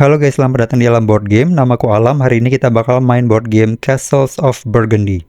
Halo guys, selamat datang di Alam Board Game. Namaku Alam. Hari ini kita bakal main board game Castles of Burgundy.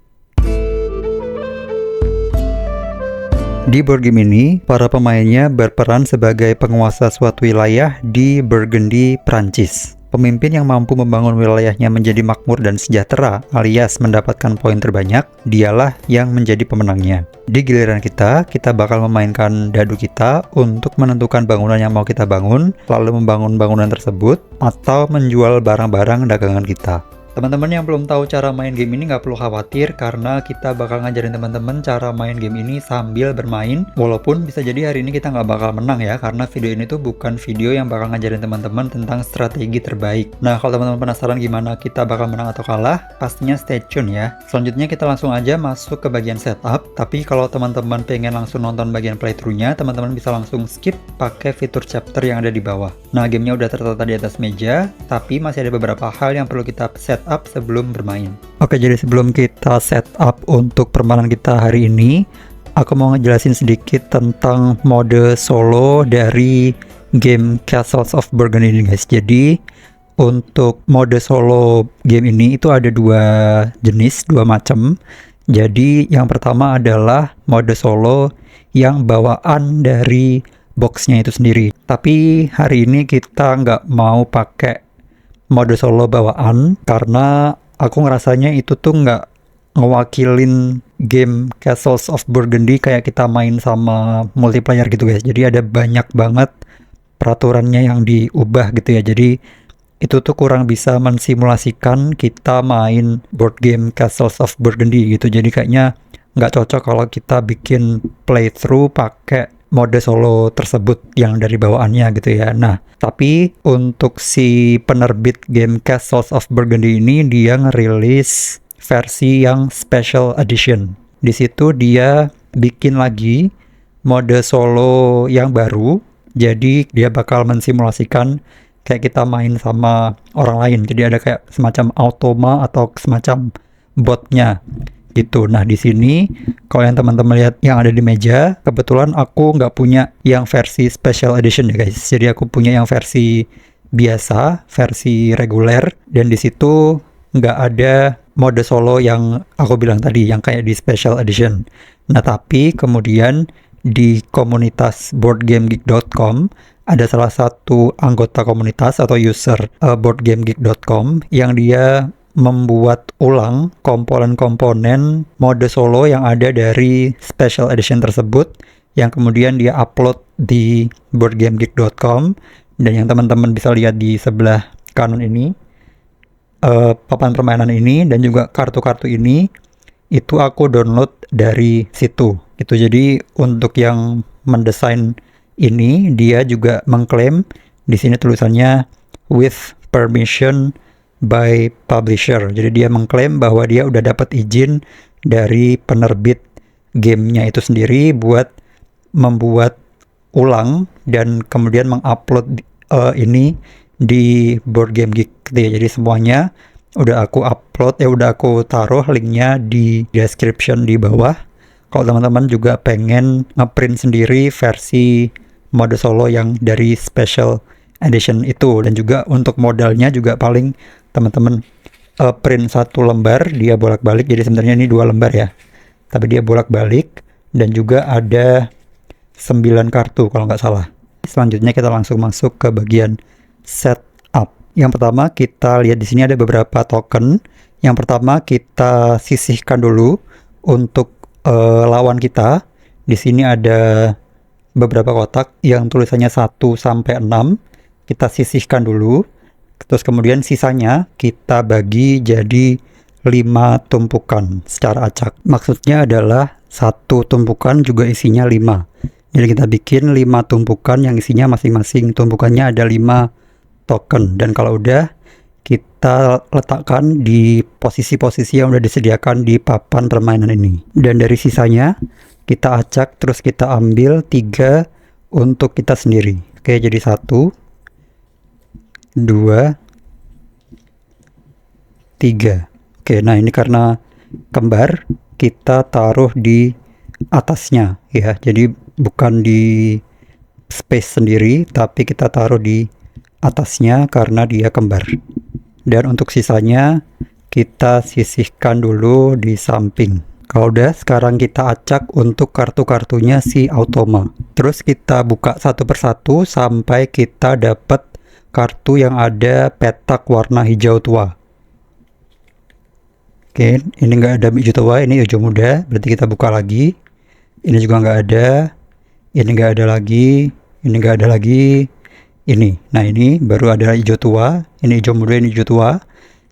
Di board game ini, para pemainnya berperan sebagai penguasa suatu wilayah di Burgundy, Prancis. Pemimpin yang mampu membangun wilayahnya menjadi makmur dan sejahtera alias mendapatkan poin terbanyak, dialah yang menjadi pemenangnya. Di giliran kita bakal memainkan dadu kita untuk menentukan bangunan yang mau kita bangun, lalu membangun bangunan tersebut, atau menjual barang-barang dagangan kita. Teman-teman yang belum tahu cara main game ini nggak perlu khawatir karena kita bakal ngajarin teman-teman cara main game ini sambil bermain. Walaupun bisa jadi hari ini kita nggak bakal menang ya, karena video ini tuh bukan video yang bakal ngajarin teman-teman tentang strategi terbaik. Nah, kalau teman-teman penasaran gimana kita bakal menang atau kalah, pastinya stay tune ya. Selanjutnya kita langsung aja masuk ke bagian setup. Tapi kalau teman-teman pengen langsung nonton bagian playthrough-nya, teman-teman bisa langsung skip pakai fitur chapter yang ada di bawah. Nah, gamenya udah tertata di atas meja, tapi masih ada beberapa hal yang perlu kita setup sebelum bermain. Oke, jadi sebelum kita setup untuk permainan kita hari ini, aku mau ngejelasin sedikit tentang mode solo dari game Castles of Burgundy ini guys. Jadi untuk mode solo game ini itu ada dua jenis, dua macam. Jadi yang pertama adalah mode solo yang bawaan dari boxnya itu sendiri. Tapi hari ini kita nggak mau pakai mode solo bawaan karena aku ngerasanya itu tuh nggak ngewakilin game Castles of Burgundy kayak kita main sama multiplayer gitu guys. Jadi ada banyak banget peraturannya yang diubah gitu ya. Jadi itu tuh kurang bisa mensimulasikan kita main board game Castles of Burgundy gitu. Jadi kayaknya nggak cocok kalau kita bikin playthrough pakai mode solo tersebut yang dari bawaannya gitu ya. Nah, tapi untuk si penerbit game Castles of Burgundy ini dia ngerilis versi yang special edition. Di situ dia bikin lagi mode solo yang baru. Jadi dia bakal mensimulasikan kayak kita main sama orang lain. Jadi ada kayak semacam automa atau semacam botnya gitu. Nah, di sini kalau yang teman-teman lihat yang ada di meja, kebetulan aku nggak punya yang versi special edition ya guys. Jadi aku punya yang versi biasa, versi reguler, dan di situ nggak ada mode solo yang aku bilang tadi, yang kayak di special edition. Nah, tapi kemudian di komunitas boardgamegeek.com ada salah satu anggota komunitas atau user boardgamegeek.com yang dia membuat ulang komponen-komponen mode solo yang ada dari special edition tersebut yang kemudian dia upload di boardgamegeek.com, dan yang teman-teman bisa lihat di sebelah kanan ini papan permainan ini dan juga kartu-kartu ini itu aku download dari situ gitu. Jadi untuk yang mendesain ini dia juga mengklaim di sini tulisannya with permission by publisher. Jadi dia mengklaim bahwa dia udah dapat izin dari penerbit gamenya itu sendiri buat membuat ulang dan kemudian mengupload ini di Board Game Geek. Jadi semuanya udah aku upload, udah aku taruh linknya di description di bawah. Kalau teman-teman juga pengen ngeprint sendiri versi mode solo yang dari special edition itu, dan juga untuk modalnya juga paling teman-teman print satu lembar, dia bolak-balik. Jadi sebenarnya ini 2 lembar ya, tapi dia bolak-balik, dan juga ada 9 kartu kalau nggak salah. Selanjutnya kita langsung masuk ke bagian setup. Yang pertama kita lihat di sini ada beberapa token. Yang pertama kita sisihkan dulu untuk lawan kita. Di sini ada beberapa kotak yang tulisannya 1 sampai 6. Kita sisihkan dulu. Terus kemudian sisanya kita bagi jadi 5 tumpukan secara acak. Maksudnya adalah satu tumpukan juga isinya 5. Jadi kita bikin 5 tumpukan yang isinya masing-masing tumpukannya ada 5 token. Dan kalau udah kita letakkan di posisi-posisi yang udah disediakan di papan permainan ini. Dan dari sisanya kita acak, terus kita ambil 3 untuk kita sendiri. Oke, jadi 1, 2, 3. Oke, nah ini karena kembar kita taruh di atasnya ya. Jadi bukan di space sendiri, tapi kita taruh di atasnya karena dia kembar. Dan untuk sisanya kita sisihkan dulu di samping. Kalau udah, sekarang kita acak untuk kartu-kartunya si Automa. Terus kita buka satu persatu sampai kita dapat kartu yang ada petak warna hijau tua. Oke, ini nggak ada hijau tua, ini hijau muda. Berarti kita buka lagi. Ini juga nggak ada. Ini nggak ada lagi. Ini nggak ada lagi. Ini. Nah, ini baru ada hijau tua. Ini hijau muda, ini hijau tua.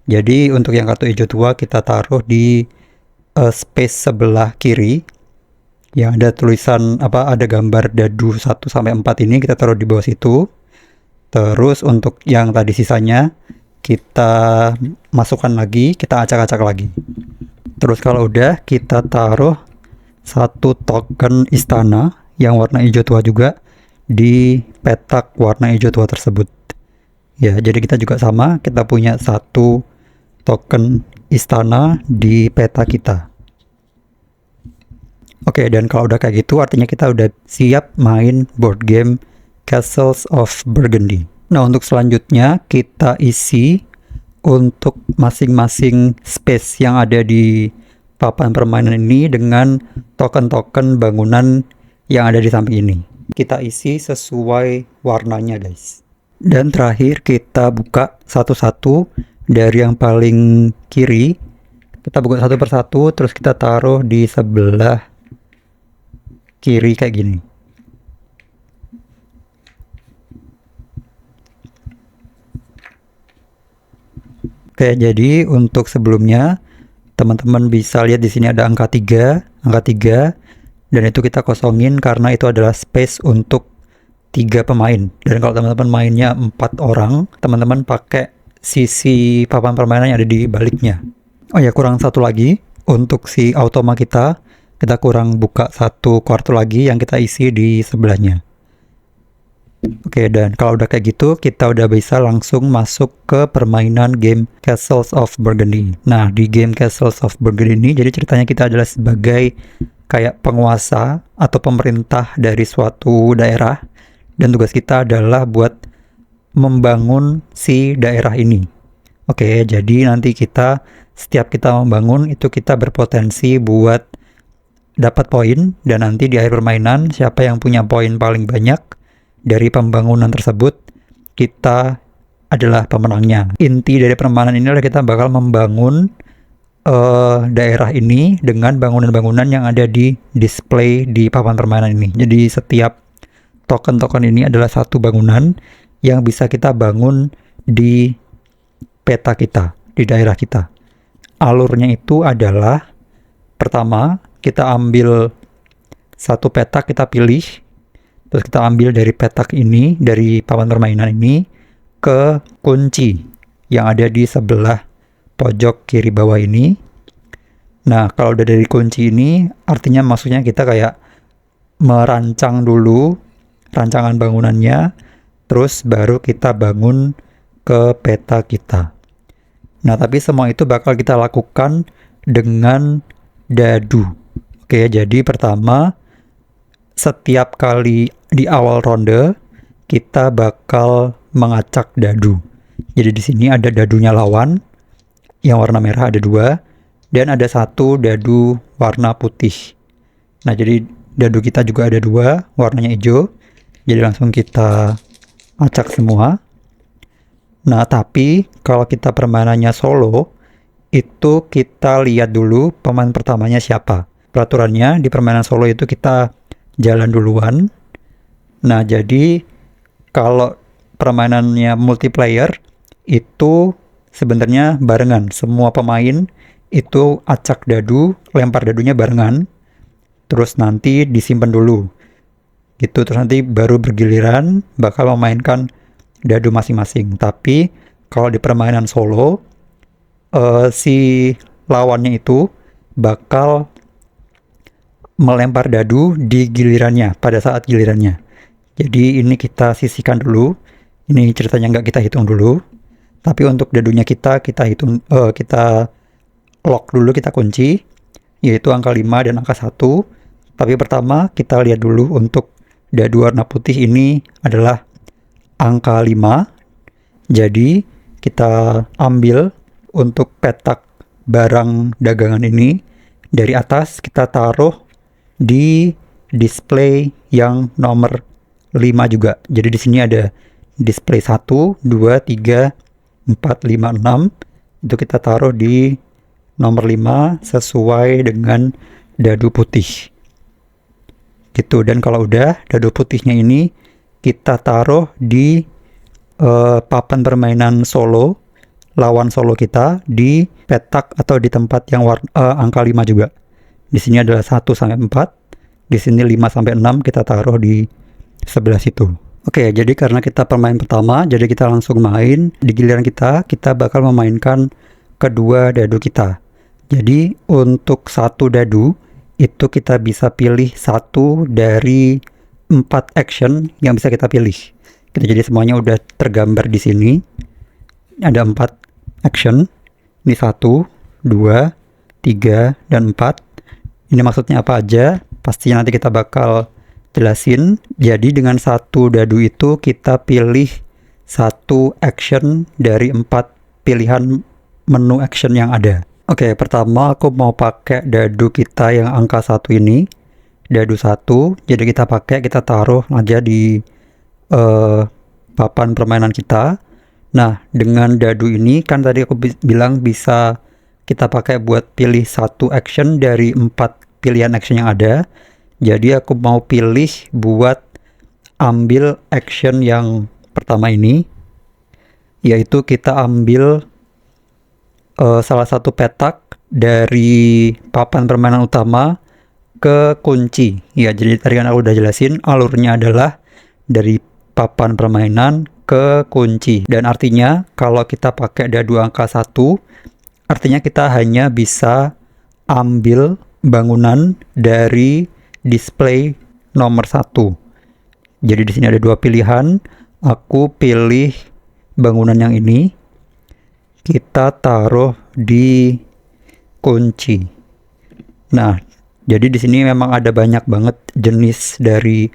Jadi untuk yang kartu hijau tua kita taruh di space sebelah kiri yang ada tulisan ada gambar dadu 1 sampai 4 ini kita taruh di bawah situ. Terus untuk yang tadi sisanya kita masukkan lagi, kita acak-acak lagi. Terus kalau udah kita taruh satu token istana yang warna hijau tua juga di petak warna hijau tua tersebut. Ya, jadi kita juga sama, kita punya satu token istana di peta kita. Oke, dan kalau udah kayak gitu artinya kita udah siap main board game Castles of Burgundy. Nah, untuk selanjutnya kita isi untuk masing-masing space yang ada di papan permainan ini dengan token-token bangunan yang ada di samping ini. Kita isi sesuai warnanya, guys. Dan terakhir kita buka satu-satu dari yang paling kiri. Kita buka satu persatu, terus kita taruh di sebelah kiri kayak gini. Oke, jadi untuk sebelumnya teman-teman bisa lihat di sini ada angka 3, dan itu kita kosongin karena itu adalah space untuk 3 pemain. Dan kalau teman-teman mainnya 4 orang, teman-teman pakai sisi papan permainan yang ada di baliknya. Oh ya, kurang satu lagi untuk si Automa kita kurang buka satu kartu lagi yang kita isi di sebelahnya. Oke, dan kalau udah kayak gitu kita udah bisa langsung masuk ke permainan game Castles of Burgundy. Nah, di game Castles of Burgundy ini jadi ceritanya kita adalah sebagai kayak penguasa atau pemerintah dari suatu daerah, dan tugas kita adalah buat membangun si daerah ini. Oke, jadi nanti setiap kita membangun itu kita berpotensi buat dapat poin, dan nanti di akhir permainan siapa yang punya poin paling banyak dari pembangunan tersebut kita adalah pemenangnya. Inti dari permainan ini adalah kita bakal membangun daerah ini dengan bangunan-bangunan yang ada di display di papan permainan ini. Jadi setiap token-token ini adalah satu bangunan yang bisa kita bangun di peta kita, di daerah kita. Alurnya itu adalah pertama kita ambil satu petak, kita pilih, terus kita ambil dari petak ini, dari papan permainan ini ke kunci yang ada di sebelah pojok kiri bawah ini. Nah, kalau udah dari kunci ini artinya maksudnya kita kayak merancang dulu rancangan bangunannya, terus baru kita bangun ke peta kita. Nah, tapi semua itu bakal kita lakukan dengan dadu. Oke, jadi pertama, setiap kali di awal ronde kita bakal mengacak dadu. Jadi di sini ada dadunya lawan yang warna merah ada 2, dan ada 1 dadu warna putih. Nah, jadi dadu kita juga ada 2, warnanya hijau. Jadi langsung kita acak semua. Nah, tapi kalau kita permainannya solo, itu kita lihat dulu pemain pertamanya siapa. Peraturannya di permainan solo itu kita jalan duluan. Nah, jadi kalau permainannya multiplayer itu sebenarnya barengan. Semua pemain itu acak dadu, lempar dadunya barengan. Terus nanti disimpan dulu. Gitu, terus nanti baru bergiliran bakal memainkan dadu masing-masing. Tapi kalau di permainan solo si lawannya itu bakal melempar dadu di gilirannya, pada saat gilirannya. Jadi ini kita sisihkan dulu. Ini ceritanya nggak kita hitung dulu. Tapi untuk dadunya kita hitung, kita lock dulu, kita kunci, yaitu angka 5 dan angka 1. Tapi pertama kita lihat dulu untuk dadu warna putih ini adalah angka 5. Jadi kita ambil untuk petak barang dagangan ini, dari atas kita taruh di display yang nomor 5 juga. Jadi di sini ada display 1, 2, 3, 4, 5, 6. Itu kita taruh di nomor 5 sesuai dengan dadu putih. Gitu. Dan kalau udah, dadu putihnya ini kita taruh di papan permainan solo, lawan solo kita di petak atau di tempat yang angka 5 juga. Di sini adalah 1 sampai 4, di sini 5 sampai 6 kita taruh di sebelah situ. Oke, jadi karena kita permain pertama, jadi kita langsung main. Di giliran kita bakal memainkan kedua dadu kita. Jadi untuk satu dadu itu kita bisa pilih satu dari 4 action yang bisa kita pilih. Jadi semuanya udah tergambar di sini. Ada 4 action. Ini 1, 2, 3, dan 4. Ini maksudnya apa aja? Pastinya nanti kita bakal jelasin. Jadi dengan satu dadu itu kita pilih satu action dari 4 pilihan menu action yang ada. Oke, pertama aku mau pakai dadu kita yang angka 1 ini. Dadu 1, jadi kita taruh aja di papan permainan kita. Nah, dengan dadu ini kan tadi aku bilang bisa kita pakai buat pilih satu action dari 4 pilihan action yang ada. Jadi aku mau pilih buat ambil action yang pertama ini, yaitu kita ambil salah satu petak dari papan permainan utama ke kunci. Ya, jadi tadi kan aku udah jelasin alurnya adalah dari papan permainan ke kunci. Dan artinya kalau kita pakai dadu angka 1, artinya kita hanya bisa ambil bangunan dari display nomor 1. Jadi di sini ada 2 pilihan. Aku pilih bangunan yang ini. Kita taruh di kunci. Nah, jadi di sini memang ada banyak banget jenis dari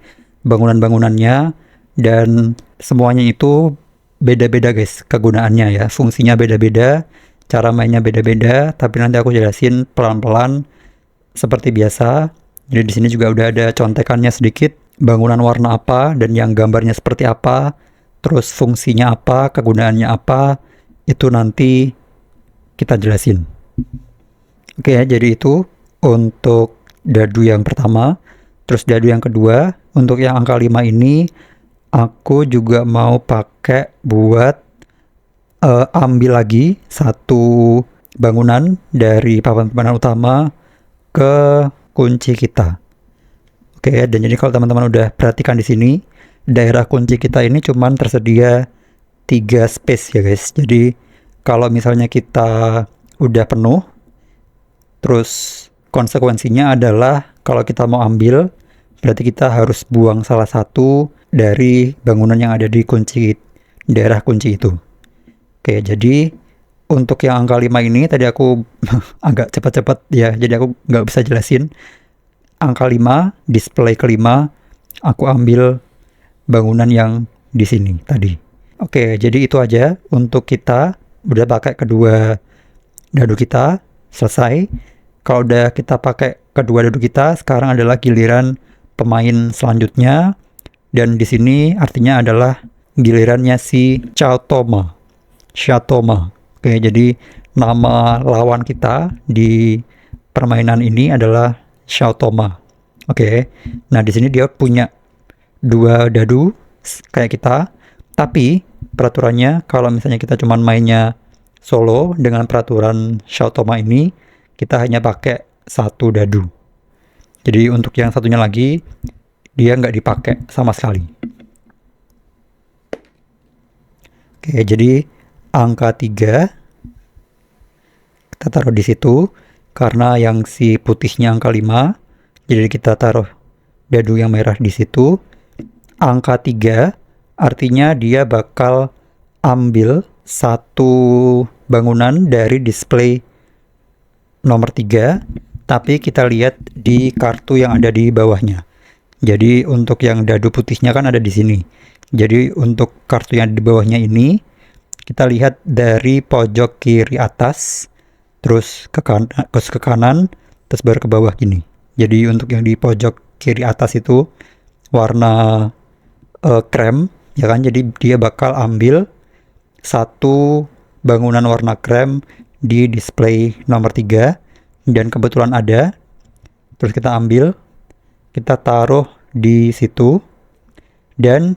bangunan-bangunannya, dan semuanya itu beda-beda guys kegunaannya ya. Fungsinya beda-beda, cara mainnya beda-beda, tapi nanti aku jelasin pelan-pelan seperti biasa. Jadi di sini juga udah ada contekannya sedikit, bangunan warna apa dan yang gambarnya seperti apa, terus fungsinya apa, kegunaannya apa, itu nanti kita jelasin. Oke ya, jadi itu untuk dadu yang pertama. Terus dadu yang kedua, untuk yang angka 5 ini aku juga mau pakai buat ambil lagi satu bangunan dari papan permainan utama ke kunci kita. Oke, dan jadi kalau teman-teman udah perhatikan di sini, daerah kunci kita ini cuman tersedia 3 space ya guys. Jadi kalau misalnya kita udah penuh, terus konsekuensinya adalah kalau kita mau ambil, berarti kita harus buang salah satu dari bangunan yang ada di kunci, daerah kunci itu. Oke, jadi untuk yang angka 5 ini tadi aku agak cepat-cepat ya, jadi aku nggak bisa jelasin. Angka 5, display kelima, aku ambil bangunan yang di sini tadi. Oke, jadi itu aja untuk kita udah pakai kedua dadu kita, selesai. Kalau udah kita pakai kedua dadu kita, sekarang adalah giliran pemain selanjutnya, dan di sini artinya adalah gilirannya si Chaotoma. Oke, jadi nama lawan kita di permainan ini adalah Chaotoma. Oke. Nah, di sini dia punya 2 dadu kayak kita, tapi peraturannya kalau misalnya kita cuman mainnya solo dengan peraturan Chaotoma ini, kita hanya pakai 1 dadu. Jadi untuk yang satunya lagi dia nggak dipakai sama sekali. Oke, jadi angka 3 kita taruh di situ karena yang si putihnya angka 5. Jadi kita taruh dadu yang merah di situ. Angka 3 artinya dia bakal ambil satu bangunan dari display nomor 3, tapi kita lihat di kartu yang ada di bawahnya. Jadi untuk yang dadu putihnya kan ada di sini. Jadi untuk kartu yang di bawahnya ini, Kita lihat dari pojok kiri atas, terus ke kanan, terus baru ke bawah gini. Jadi untuk yang di pojok kiri atas itu warna krem, ya kan? Jadi dia bakal ambil satu bangunan warna krem di display nomor 3, dan kebetulan ada. Terus kita ambil, kita taruh di situ, dan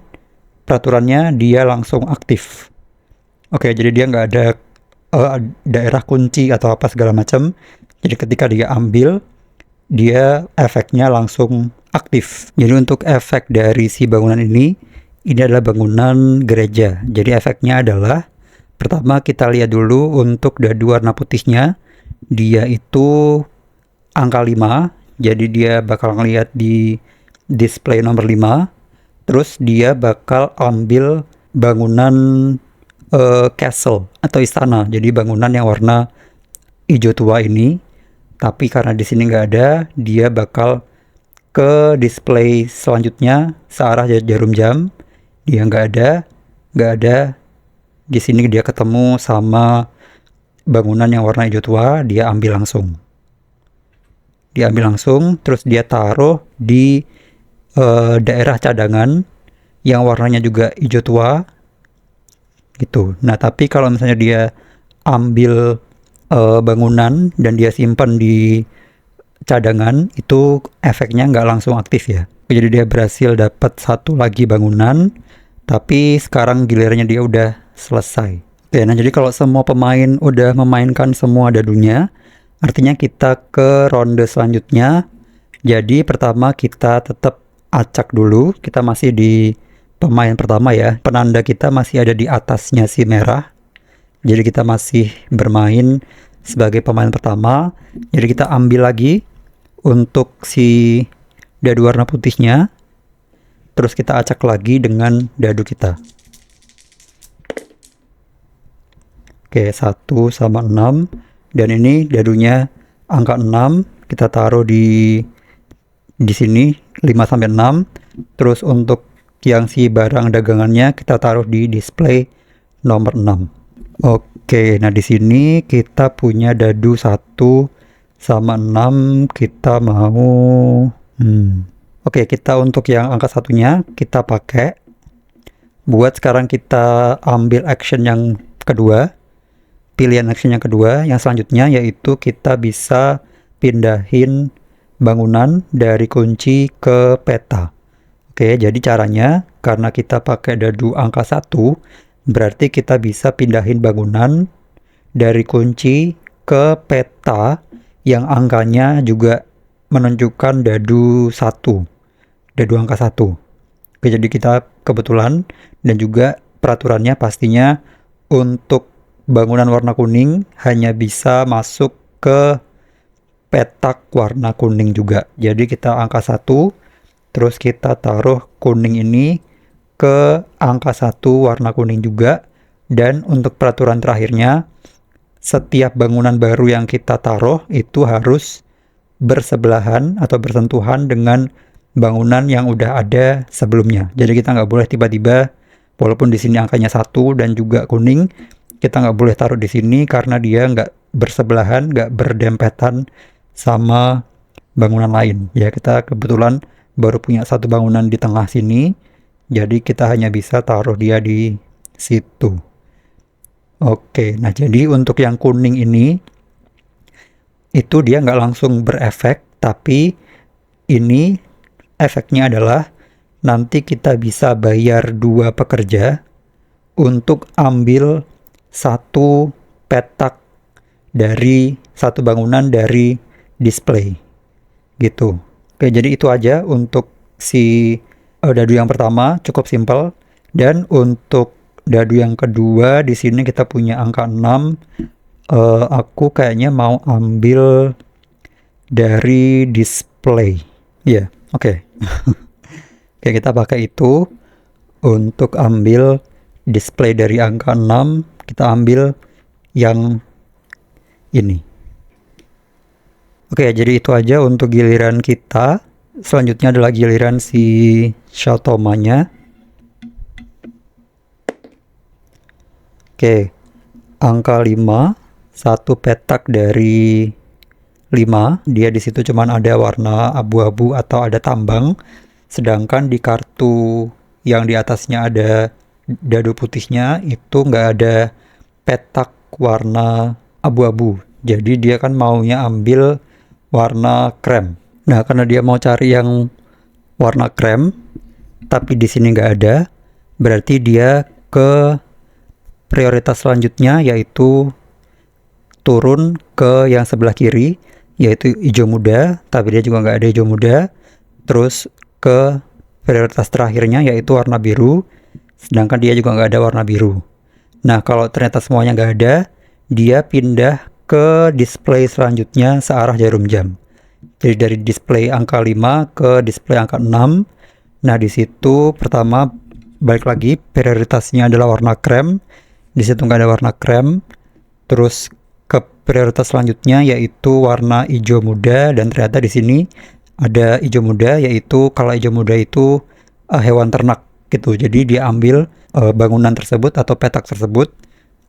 peraturannya dia langsung aktif. Oke, jadi dia nggak ada daerah kunci atau apa segala macam. Jadi ketika dia ambil, dia efeknya langsung aktif. Jadi untuk efek dari si bangunan ini adalah bangunan gereja. Jadi efeknya adalah, pertama kita lihat dulu untuk dadu warna putihnya, dia itu angka 5. Jadi dia bakal ngelihat di display nomor 5. Terus dia bakal ambil bangunan castle atau istana. Jadi bangunan yang warna hijau tua ini. Tapi karena di sini nggak ada, dia bakal ke display selanjutnya searah jarum jam. Dia nggak ada. Di sini dia ketemu sama bangunan yang warna hijau tua, dia ambil langsung. Terus dia taruh di daerah cadangan yang warnanya juga hijau tua gitu. Nah, tapi kalau misalnya dia ambil bangunan dan dia simpan di cadangan, itu efeknya nggak langsung aktif ya. Jadi dia berhasil dapat satu lagi bangunan, tapi sekarang gilirannya dia udah selesai. Oke, nah jadi kalau semua pemain udah memainkan semua dadunya, artinya kita ke ronde selanjutnya. Jadi pertama kita tetap acak dulu, kita masih di pemain pertama ya, penanda kita masih ada di atasnya si merah. Jadi kita masih bermain sebagai pemain pertama. Jadi kita ambil lagi untuk si dadu warna putihnya, terus kita acak lagi dengan dadu kita. Oke, 1 sama 6, dan ini dadunya angka 6, kita taruh di sini 5 sampai 6. Terus untuk yang si barang dagangannya kita taruh di display nomor 6. Oke, nah di sini kita punya dadu 1 sama 6, kita mau Oke, kita untuk yang angka satunya kita pakai buat sekarang kita ambil action yang kedua. Pilihan action yang kedua yang selanjutnya yaitu kita bisa pindahin bangunan dari kunci ke peta. Oke, jadi caranya karena kita pakai dadu angka 1, berarti kita bisa pindahin bangunan dari kunci ke peta yang angkanya juga menunjukkan dadu 1, dadu angka 1. Oke, jadi kita kebetulan, dan juga peraturannya pastinya untuk bangunan warna kuning hanya bisa masuk ke petak warna kuning juga. Jadi kita angka 1, terus kita taruh kuning ini ke angka 1 warna kuning juga. Dan untuk peraturan terakhirnya, setiap bangunan baru yang kita taruh itu harus bersebelahan atau bersentuhan dengan bangunan yang udah ada sebelumnya. Jadi kita nggak boleh tiba-tiba, walaupun di sini angkanya 1 dan juga kuning, kita nggak boleh taruh di sini karena dia nggak bersebelahan, nggak berdempetan sama bangunan lain. Ya, kita kebetulan baru punya satu bangunan di tengah sini, jadi kita hanya bisa taruh dia di situ. Oke, nah jadi untuk yang kuning ini, itu dia nggak langsung berefek, tapi ini efeknya adalah nanti kita bisa bayar 2 pekerja untuk ambil satu petak dari satu bangunan dari display gitu. Oke, jadi itu aja untuk si dadu yang pertama, cukup simpel. Dan untuk dadu yang kedua, di sini kita punya angka 6. Aku kayaknya mau ambil dari display. Ya, oke. Oke, kita pakai itu untuk ambil display dari angka 6. Kita ambil yang ini. Oke, jadi itu aja untuk giliran kita. Selanjutnya adalah giliran si Shotomanya. Oke, angka 5, satu petak dari 5, dia di situ cuman ada warna abu-abu atau ada tambang, sedangkan di kartu yang di atasnya ada dadu putihnya itu nggak ada petak warna abu-abu. Jadi dia kan maunya ambil warna krem. Nah, karena dia mau cari yang warna krem, tapi di sini nggak ada, berarti dia ke prioritas selanjutnya, yaitu turun ke yang sebelah kiri, yaitu hijau muda, tapi dia juga nggak ada hijau muda. Terus ke prioritas terakhirnya, yaitu warna biru, sedangkan dia juga nggak ada warna biru. Nah, kalau ternyata semuanya nggak ada, dia pindah ke display selanjutnya searah jarum jam. Jadi dari display angka 5 ke display angka 6. Nah, di situ pertama balik lagi prioritasnya adalah warna krem. Di situ nggak ada warna krem. Terus ke prioritas selanjutnya yaitu warna hijau muda, dan ternyata di sini ada hijau muda, yaitu kalau hijau muda itu hewan ternak gitu. Jadi dia ambil bangunan tersebut atau petak tersebut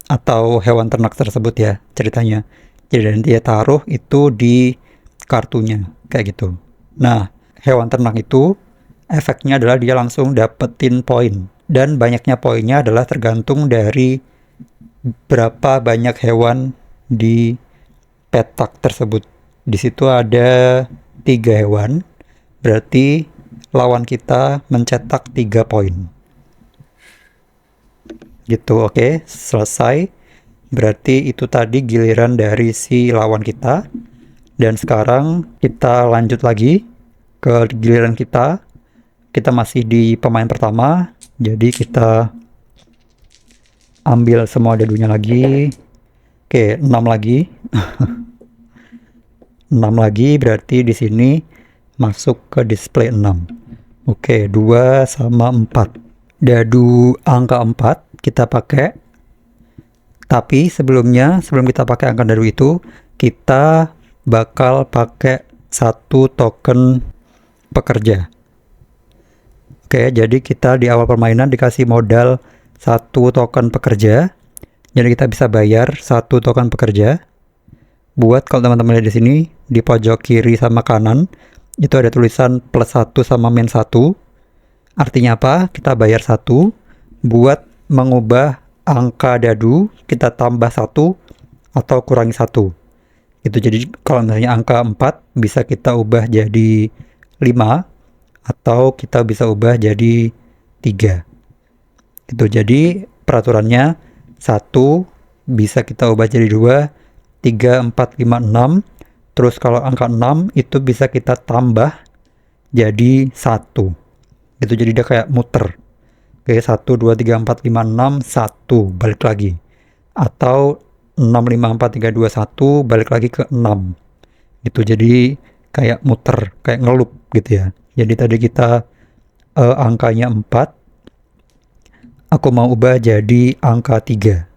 atau hewan ternak tersebut ya ceritanya. Jadi dan dia taruh itu di kartunya kayak gitu. Nah, hewan ternak itu efeknya adalah dia langsung dapetin poin, dan banyaknya poinnya adalah tergantung dari berapa banyak hewan di petak tersebut. Di situ ada 3 hewan, berarti lawan kita mencetak 3 poin. Gitu, oke, selesai. Berarti itu tadi giliran dari si lawan kita. Dan sekarang kita lanjut lagi ke giliran kita. Kita masih di pemain pertama, jadi kita ambil semua dadunya lagi. Oke, 6 lagi. 6 lagi berarti di sini masuk ke display 6. Oke, 2 sama 4. Dadu angka 4 kita pakai. Tapi sebelum kita pakai angka dadu itu, kita bakal pakai 1 token pekerja. Oke, jadi kita di awal permainan dikasih modal 1 token pekerja. Jadi kita bisa bayar 1 token pekerja. Buat kalau teman-teman lihat di sini, di pojok kiri sama kanan, itu ada tulisan +1 sama -1. Artinya apa? Kita bayar 1 buat mengubah angka dadu, kita tambah 1 atau kurangi 1. Itu jadi kalau misalnya angka 4 bisa kita ubah jadi 5 atau kita bisa ubah jadi 3. Itu jadi peraturannya 1 bisa kita ubah jadi 2, 3, 4, 5, 6. Terus kalau angka 6 itu bisa kita tambah jadi 1. Itu jadi dia kayak muter. Oke, 1, 2, 3, 4, 5, 6, 1, balik lagi. Atau 6, 5, 4, 3, 2, 1, balik lagi ke 6. Itu jadi kayak muter, kayak ngelup gitu ya. Jadi tadi kita angkanya 4, aku mau ubah jadi angka 3.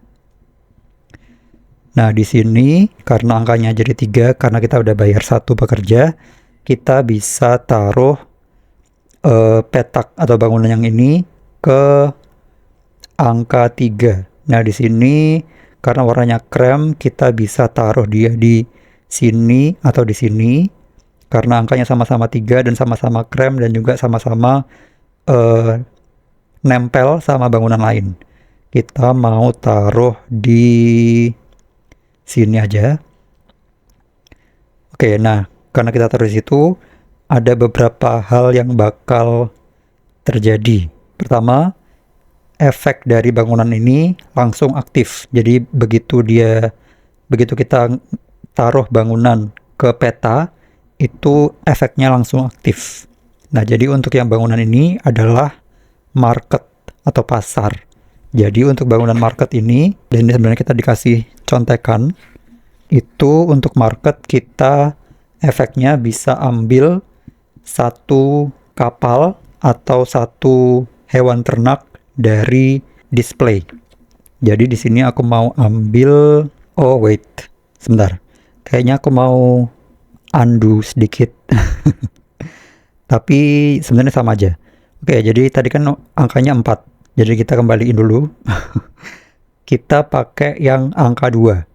Nah, di sini karena angkanya jadi 3, karena kita udah bayar 1 pekerja, kita bisa taruh petak atau bangunan yang ini ke angka 3. Nah, di sini karena warnanya krem, kita bisa taruh dia di sini atau di sini. Karena angkanya sama-sama 3 dan sama-sama krem dan juga sama-sama nempel sama bangunan lain. Kita mau taruh di sini aja. Oke, nah karena kita taruh di situ, ada beberapa hal yang bakal terjadi. Pertama, efek dari bangunan ini langsung aktif. Jadi begitu kita taruh bangunan ke peta, itu efeknya langsung aktif. Nah, jadi untuk yang bangunan ini adalah market atau pasar. Jadi untuk bangunan market ini, dan ini sebenarnya kita dikasih contekan, itu untuk market kita efeknya bisa ambil 1 kapal atau 1 hewan ternak dari display. Jadi di sini aku mau ambil, sebentar. Kayaknya aku mau undo sedikit. Tapi sebenarnya sama aja. Oke, jadi tadi kan angkanya 4. Jadi kita kembaliin dulu. kita pakai yang angka 2.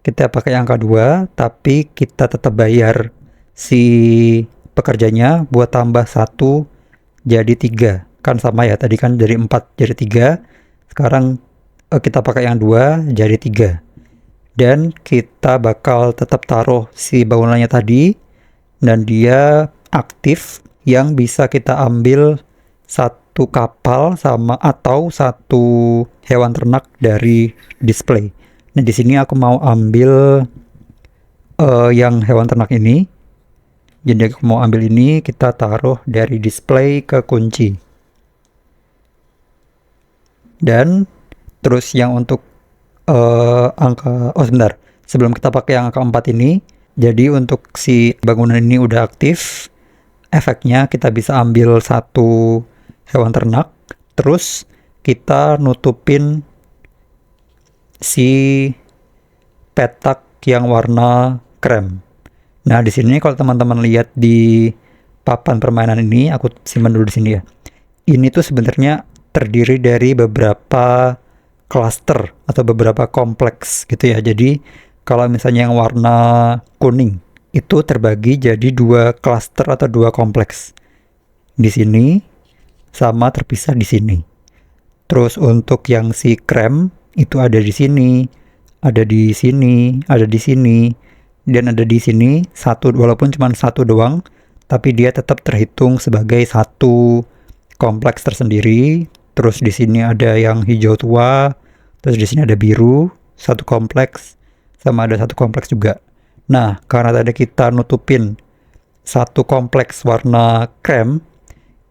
Kita pakai angka 2, tapi kita tetap bayar si pekerjanya buat tambah 1 jadi 3. Kan sama ya, tadi kan dari 4 jadi 3. Sekarang kita pakai yang 2 jadi 3. Dan kita bakal tetap taruh si bangunannya tadi, dan dia aktif yang bisa kita ambil satu kapal sama atau satu hewan ternak dari display. Nah, di sini aku mau ambil yang hewan ternak ini. Jadi aku mau ambil ini, kita taruh dari display ke kunci. Dan terus yang untuk sebentar. Sebelum kita pakai yang angka 4 ini, jadi untuk si bangunan ini udah aktif. Efeknya kita bisa ambil satu hewan ternak, terus kita nutupin si petak yang warna krem. Nah, di sini kalau teman-teman lihat di papan permainan ini, aku simpan dulu di sini ya. Ini tuh sebenarnya terdiri dari beberapa cluster atau beberapa kompleks gitu ya. Jadi kalau misalnya yang warna kuning itu terbagi jadi 2 cluster atau 2 kompleks. Di sini sama terpisah di sini. Terus untuk yang si krem itu ada di sini, ada di sini, ada di sini, dan ada di sini satu, walaupun cuma satu doang, tapi dia tetap terhitung sebagai satu kompleks tersendiri. Terus di sini ada yang hijau tua, terus di sini ada biru, satu kompleks, sama ada satu kompleks juga. Nah, karena tadi kita nutupin satu kompleks warna krem,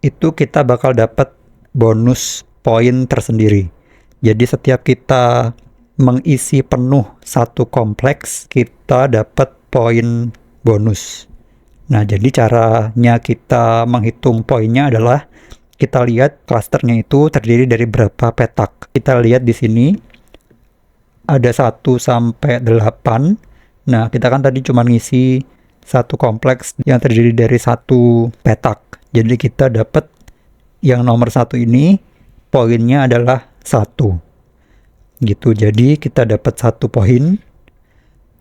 itu kita bakal dapat bonus poin tersendiri. Jadi setiap kita mengisi penuh satu kompleks, kita dapat poin bonus. Nah, jadi caranya kita menghitung poinnya adalah kita lihat klasternya itu terdiri dari berapa petak. Kita lihat di sini ada 1 sampai 8. Nah, kita kan tadi cuma ngisi satu kompleks yang terdiri dari satu petak. Jadi kita dapat yang nomor 1 ini poinnya adalah 1. Gitu. Jadi kita dapat 1 poin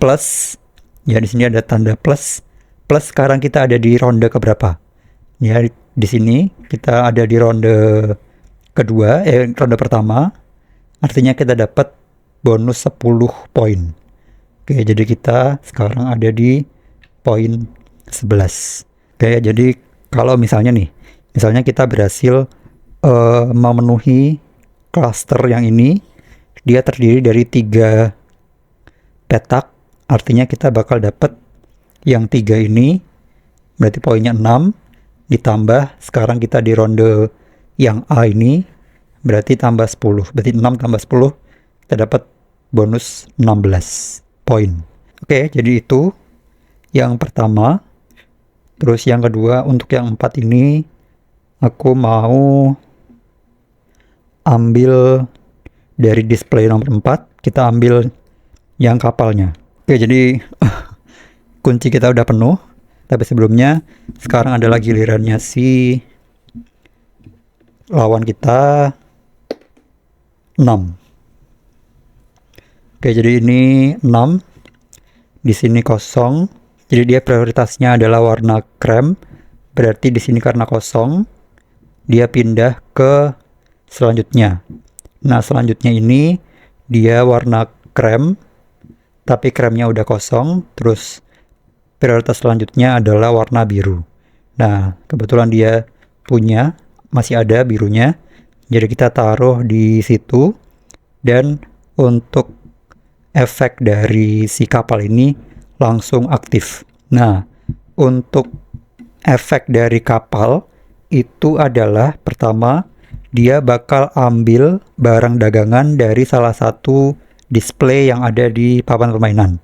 plus, ya di sini ada tanda plus. Plus sekarang kita ada di ronde keberapa? Ya, di sini kita ada di ronde kedua, ronde pertama. Artinya kita dapat bonus 10 poin. Oke, jadi kita sekarang ada di poin 11. Oke, jadi kalau misalnya kita berhasil memenuhi klaster yang ini, dia terdiri dari 3 petak, artinya kita bakal dapat yang 3 ini, berarti poinnya 6, ditambah sekarang kita di ronde yang A ini, berarti tambah 10, berarti 6 tambah 10, kita dapat bonus 16 poin. Oke, jadi itu yang pertama. Terus yang kedua, untuk yang 4 ini aku mau ambil dari display nomor 4, kita ambil yang kapalnya. Oke, jadi kunci kita udah penuh, tapi sebelumnya sekarang adalah gilirannya si lawan kita 6. Oke, jadi ini 6. Di sini kosong. Jadi dia prioritasnya adalah warna krem. Berarti di sini karena kosong, dia pindah ke selanjutnya. Nah, selanjutnya ini dia warna krem, tapi kremnya udah kosong. Terus prioritas selanjutnya adalah warna biru. Nah, kebetulan dia masih ada birunya. Jadi kita taruh di situ. Dan untuk efek dari si kapal ini langsung aktif. Nah, untuk efek dari kapal itu adalah pertama, dia bakal ambil barang dagangan dari salah satu display yang ada di papan permainan.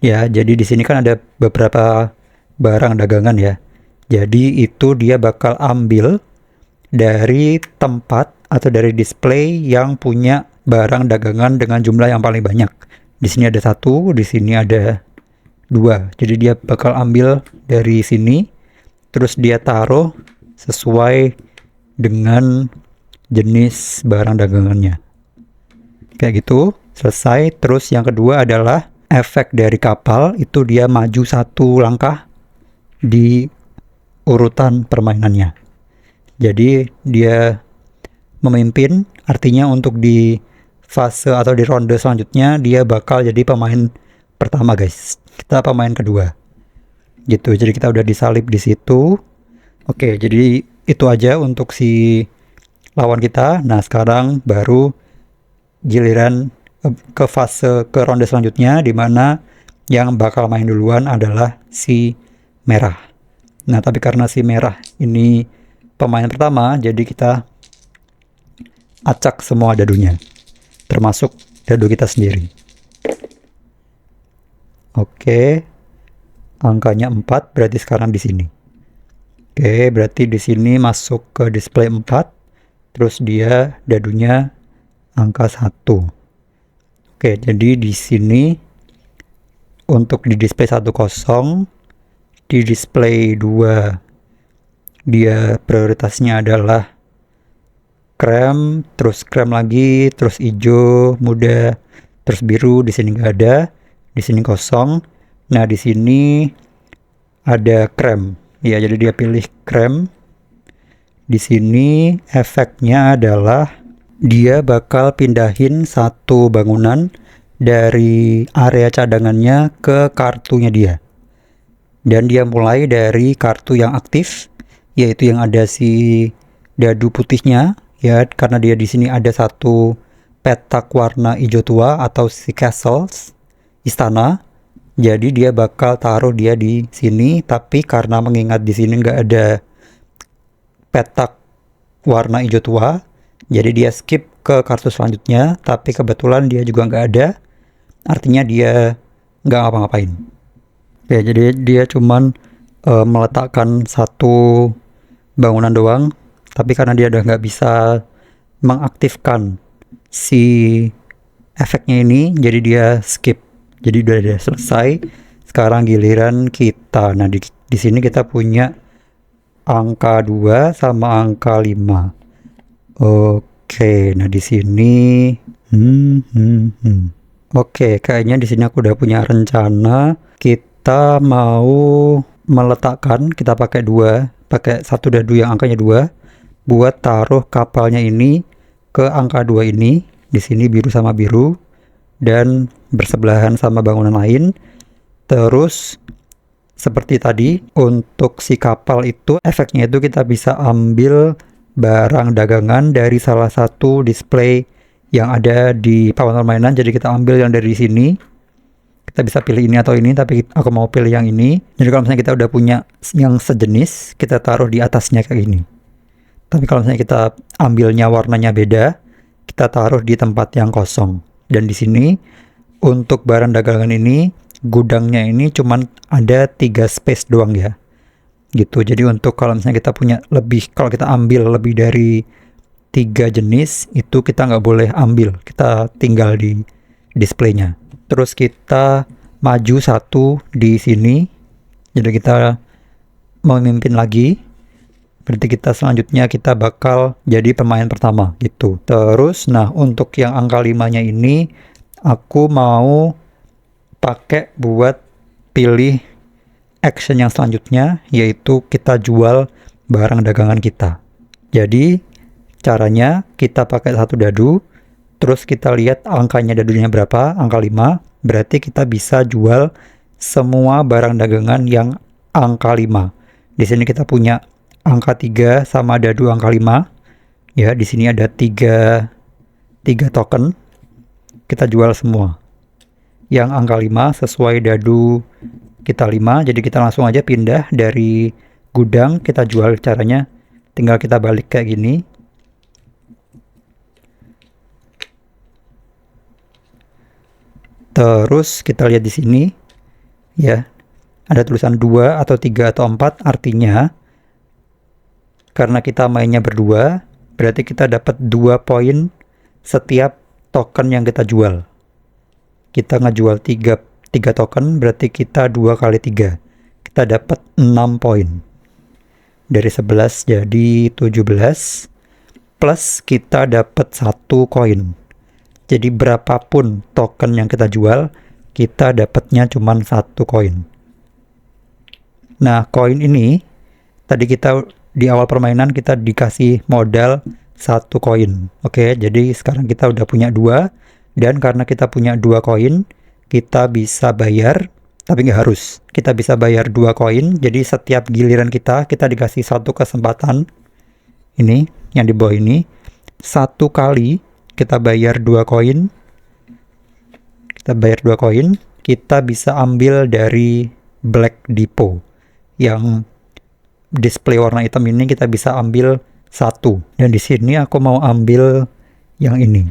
Ya, jadi di sini kan ada beberapa barang dagangan ya. Jadi itu dia bakal ambil dari tempat atau dari display yang punya barang dagangan dengan jumlah yang paling banyak. Di sini ada 1, di sini ada 2. Jadi dia bakal ambil dari sini, terus dia taruh sesuai dengan jenis barang dagangannya. Kayak gitu, selesai. Terus yang kedua adalah efek dari kapal, itu dia maju satu langkah di urutan permainannya. Jadi dia memimpin, artinya untuk di fase atau di ronde selanjutnya dia bakal jadi pemain pertama, guys. Kita pemain kedua. Gitu. Jadi kita udah disalib di situ. Oke, jadi itu aja untuk si lawan kita. Nah, sekarang baru giliran ke fase ke ronde selanjutnya, di mana yang bakal main duluan adalah si merah. Nah, tapi karena si merah ini pemain pertama, jadi kita acak semua dadunya, termasuk dadu kita sendiri. Oke, angkanya 4, berarti sekarang di sini. Oke, berarti di sini masuk ke display 4, terus dia dadunya angka 1. Oke, jadi di sini untuk di display 1 kosong, di display 2 dia prioritasnya adalah krem, terus krem lagi, terus hijau, muda, terus biru. Di sini nggak ada, di sini kosong. Nah, di sini ada krem. Ya, jadi dia pilih krem. Di sini efeknya adalah dia bakal pindahin satu bangunan dari area cadangannya ke kartunya dia. Dan dia mulai dari kartu yang aktif, yaitu yang ada si dadu putihnya, ya, karena dia di sini ada satu petak warna hijau tua atau si castles, istana. Jadi dia bakal taruh dia di sini, tapi karena mengingat di sini nggak ada petak warna hijau tua, jadi dia skip ke kartu selanjutnya. Tapi kebetulan dia juga nggak ada, artinya dia nggak ngapa-ngapain. Ya, jadi dia cuman meletakkan satu bangunan doang, tapi karena dia udah nggak bisa mengaktifkan si efeknya ini, jadi dia skip. Jadi udah selesai. Sekarang giliran kita. Nah, di sini kita punya angka 2 sama angka 5. Oke, nah di sini Oke, kayaknya di sini aku udah punya rencana. Kita mau meletakkan, kita pakai satu dadu yang angkanya 2 buat taruh kapalnya ini ke angka 2 ini. Di sini biru sama biru dan bersebelahan sama bangunan lain. Terus seperti tadi, untuk si kapal itu efeknya itu kita bisa ambil barang dagangan dari salah satu display yang ada di papan permainan. Jadi kita ambil yang dari sini. Kita bisa pilih ini atau ini, tapi aku mau pilih yang ini. Jadi kalau misalnya kita udah punya yang sejenis, kita taruh di atasnya kayak gini. Tapi kalau misalnya kita ambilnya warnanya beda, kita taruh di tempat yang kosong. Dan di sini untuk barang dagangan ini, gudangnya ini cuman ada 3 space doang ya. Gitu. Jadi untuk kalau misalnya kita punya lebih, kalau kita ambil lebih dari 3 jenis, itu kita nggak boleh ambil. Kita tinggal di displaynya. Terus kita maju satu di sini. Jadi kita memimpin lagi. Berarti kita selanjutnya kita bakal jadi pemain pertama gitu. Terus nah, untuk yang angka 5-nya ini aku mau pakai buat pilih action yang selanjutnya, yaitu kita jual barang dagangan kita. Jadi caranya kita pakai satu dadu, terus kita lihat angkanya dadunya berapa, angka 5, berarti kita bisa jual semua barang dagangan yang angka 5. Di sini kita punya angka 3 sama dadu angka 5. Ya, di sini ada 3 token. Kita jual semua. Yang angka 5 sesuai dadu kita 5, jadi kita langsung aja pindah dari gudang, kita jual. Caranya tinggal kita balik kayak gini. Terus kita lihat di sini, ya, ada tulisan 2 atau 3 atau 4, artinya karena kita mainnya berdua, berarti kita dapat 2 poin setiap token yang kita jual. Kita ngejual 3 token, berarti kita 2 kali 3. Kita dapat 6 poin. Dari 11 jadi 17. Plus kita dapat 1 koin. Jadi berapapun token yang kita jual, kita dapatnya cuma 1 koin. Nah, koin ini tadi kita di awal permainan kita dikasih modal 1 koin. Oke, jadi sekarang kita udah punya 2, dan karena kita punya 2 koin, kita bisa bayar, tapi nggak harus. Kita bisa bayar 2 koin, jadi setiap giliran kita dikasih 1 kesempatan. Ini yang di bawah ini, 1 kali kita bayar 2 koin. Kita bayar 2 koin, kita bisa ambil dari Black Depot. Yang display warna hitam ini kita bisa ambil 1. Dan di sini aku mau ambil yang ini.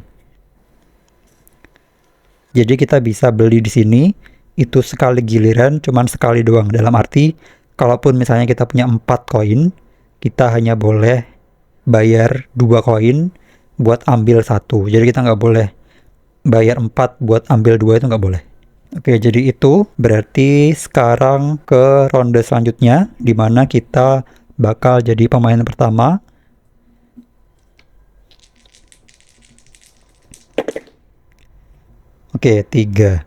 Jadi kita bisa beli di sini, itu sekali giliran, cuman sekali doang. Dalam arti, kalaupun misalnya kita punya 4 koin, kita hanya boleh bayar 2 koin buat ambil 1. Jadi kita nggak boleh bayar 4 buat ambil 2, itu nggak boleh. Oke, jadi itu berarti sekarang ke ronde selanjutnya, di mana kita bakal jadi pemain pertama. Oke, 3.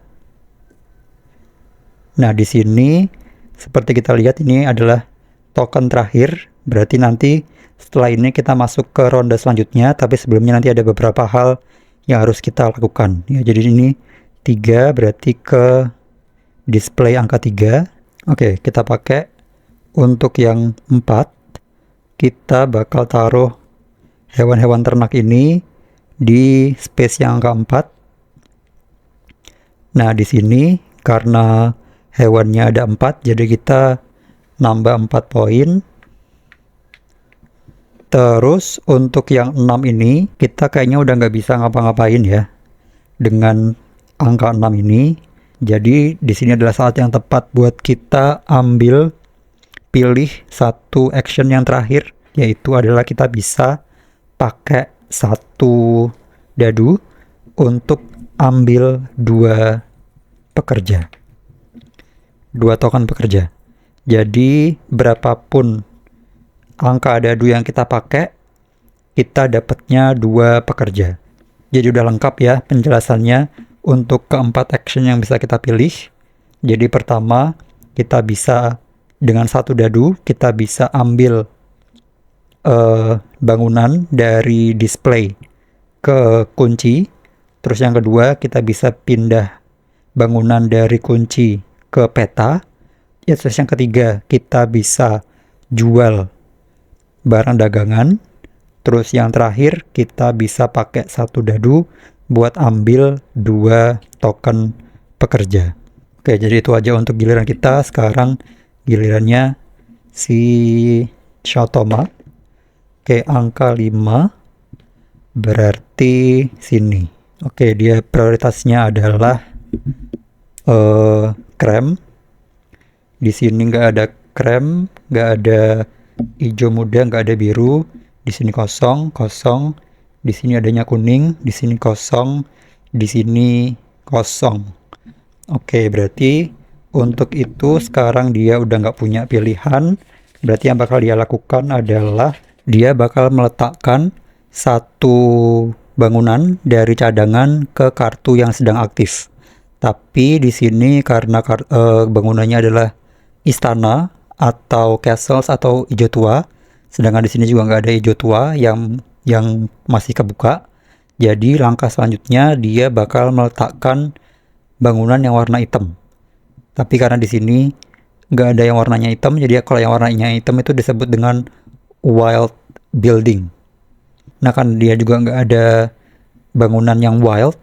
Nah, di sini seperti kita lihat ini adalah token terakhir. Berarti nanti setelah ini kita masuk ke ronde selanjutnya, tapi sebelumnya nanti ada beberapa hal yang harus kita lakukan. Ya, jadi ini 3 berarti ke display angka 3. Oke, kita pakai untuk yang 4. Kita bakal taruh hewan-hewan ternak ini di space yang angka 4. Nah, di sini karena hewannya ada 4, jadi kita nambah 4 poin. Terus untuk yang 6 ini, kita kayaknya udah nggak bisa ngapa-ngapain ya dengan angka 6 ini. Jadi di sini adalah saat yang tepat buat kita pilih satu action yang terakhir, yaitu adalah kita bisa pakai 1 dadu untuk ambil 2 pekerja, 2 token pekerja. Jadi berapapun angka dadu yang kita pakai, kita dapatnya 2 pekerja. Jadi udah lengkap ya penjelasannya untuk keempat action yang bisa kita pilih. Jadi pertama, kita bisa dengan 1 dadu, kita bisa ambil bangunan dari display ke kunci. Terus yang kedua, kita bisa pindah bangunan dari kunci ke peta. Ya, terus yang ketiga, kita bisa jual barang dagangan. Terus yang terakhir, kita bisa pakai 1 dadu buat ambil 2 token pekerja. Oke, jadi itu aja untuk giliran kita. Sekarang gilirannya si Shoutoma. Oke, angka 5 berarti sini. Oke, dia prioritasnya adalah krem. Di sini nggak ada krem, nggak ada hijau muda, nggak ada biru. Di sini kosong. Di sini adanya kuning, di sini kosong, di sini kosong. Oke, berarti untuk itu sekarang dia udah nggak punya pilihan. Berarti yang bakal dia lakukan adalah dia bakal meletakkan 1 bangunan dari cadangan ke kartu yang sedang aktif. Tapi di sini karena bangunannya adalah istana atau castles atau hijau tua, sedangkan di sini juga nggak ada hijau tua yang masih kebuka. Jadi langkah selanjutnya dia bakal meletakkan bangunan yang warna hitam. Tapi karena di sini nggak ada yang warnanya hitam, jadi kalau yang warnanya hitam itu disebut dengan wild building. Nah, kan dia juga nggak ada bangunan yang wild,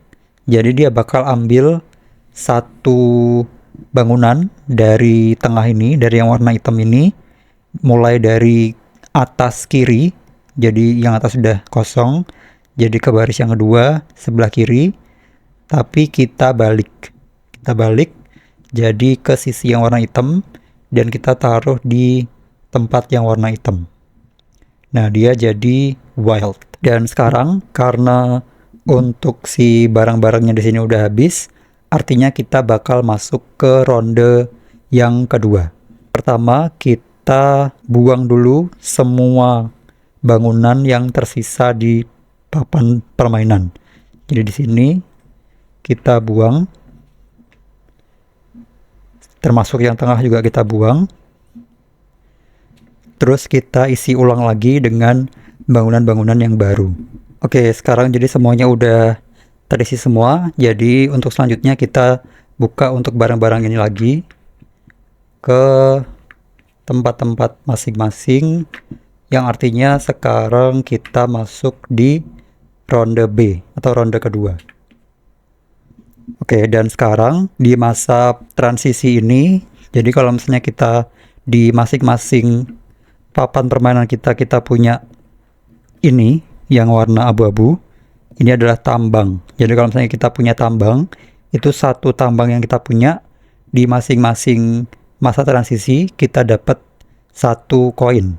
jadi dia bakal ambil 1 bangunan dari tengah ini, dari yang warna hitam ini, mulai dari atas kiri. Jadi yang atas sudah kosong, jadi ke baris yang kedua sebelah kiri, tapi kita balik jadi ke sisi yang warna hitam, dan kita taruh di tempat yang warna hitam. Nah, dia jadi wild. Dan sekarang karena untuk si barang-barangnya di sini udah habis, artinya kita bakal masuk ke ronde yang kedua. Pertama, kita buang dulu semua bangunan yang tersisa di papan permainan. Jadi di sini kita buang, termasuk yang tengah juga kita buang. Terus kita isi ulang lagi dengan bangunan-bangunan yang baru. Oke, sekarang jadi semuanya udah terisi semua. Jadi untuk selanjutnya kita buka untuk barang-barang ini lagi ke tempat-tempat masing-masing, yang artinya sekarang kita masuk di ronde B atau ronde kedua. Oke, dan sekarang di masa transisi ini, jadi kalau misalnya kita di masing-masing papan permainan kita punya ini yang warna abu-abu, ini adalah tambang. Jadi kalau misalnya kita punya tambang, itu satu tambang yang kita punya di masing-masing masa transisi kita dapat satu koin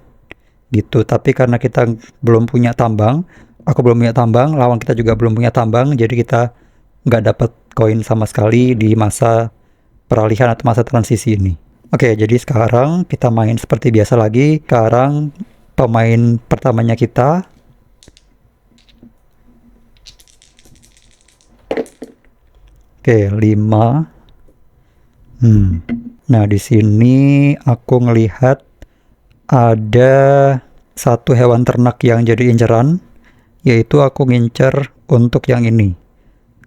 gitu. Tapi karena kita belum punya tambang, aku belum punya tambang, lawan kita juga belum punya tambang, jadi kita nggak dapat koin sama sekali di masa peralihan atau masa transisi ini. Oke, jadi sekarang kita main seperti biasa lagi. Sekarang pemain pertamanya kita. Oke, 5. Nah, di sini aku ngelihat ada satu hewan ternak yang jadi inceran, yaitu aku ngincer untuk yang ini.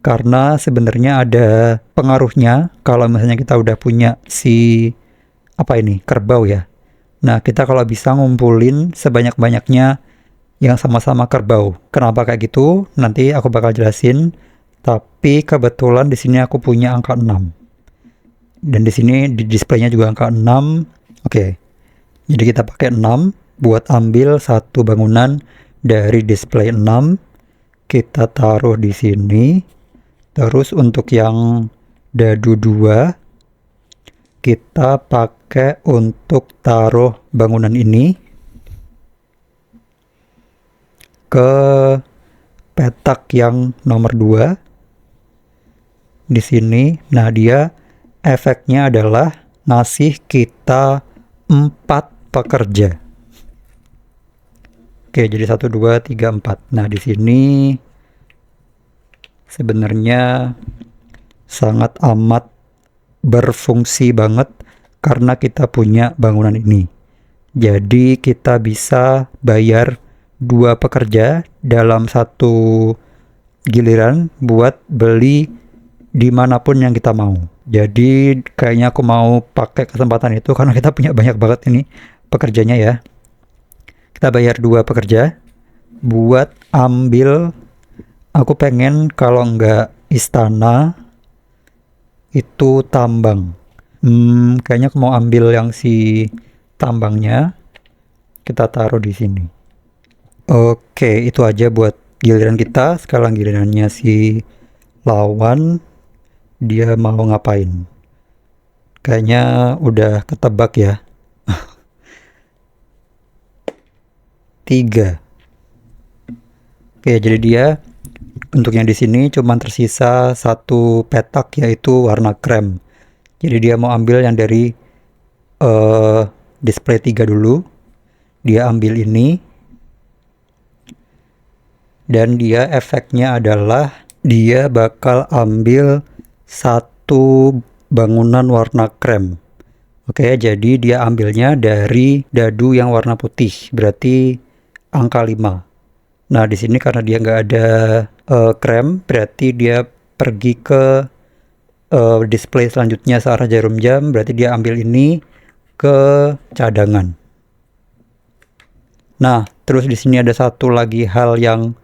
Karena sebenarnya ada pengaruhnya kalau misalnya kita udah punya si kerbau ya. Nah, kita kalau bisa ngumpulin sebanyak-banyaknya yang sama-sama kerbau. Kenapa kayak gitu? Nanti aku bakal jelasin. Tapi kebetulan di sini aku punya angka 6. Dan di sini di displaynya juga angka 6. Oke. Jadi kita pakai 6 buat ambil satu bangunan dari display 6. Kita taruh di sini. Terus untuk yang dadu 2 kita pakai untuk taruh bangunan ini ke petak yang nomor 2 di sini. Nah, dia efeknya adalah ngasih kita 4 pekerja. Oke, jadi 1 2 3 4. Nah, di sini sebenarnya sangat amat berfungsi banget karena kita punya bangunan ini. Jadi kita bisa bayar 2 pekerja dalam satu giliran buat beli dimanapun yang kita mau. Jadi kayaknya aku mau pakai kesempatan itu karena kita punya banyak banget ini pekerjanya ya. Kita bayar 2 pekerja buat ambil, aku pengen kalau nggak istana itu tambang. Kayaknya aku mau ambil yang si tambangnya. Kita taruh di sini. Oke, itu aja buat giliran kita. Sekarang gilirannya si lawan. Dia mau ngapain? Kayaknya udah ketebak ya. 3. Oke, jadi dia untuk yang di sini cuma tersisa satu petak, yaitu warna krem. Jadi dia mau ambil yang dari display 3 dulu. Dia ambil ini. Dan dia efeknya adalah dia bakal ambil satu bangunan warna krem. Oke, jadi dia ambilnya dari dadu yang warna putih, berarti angka 5. Nah, di sini karena dia nggak ada krem, berarti dia pergi ke display selanjutnya searah jarum jam, berarti dia ambil ini ke cadangan. Nah, terus di sini ada satu lagi hal yang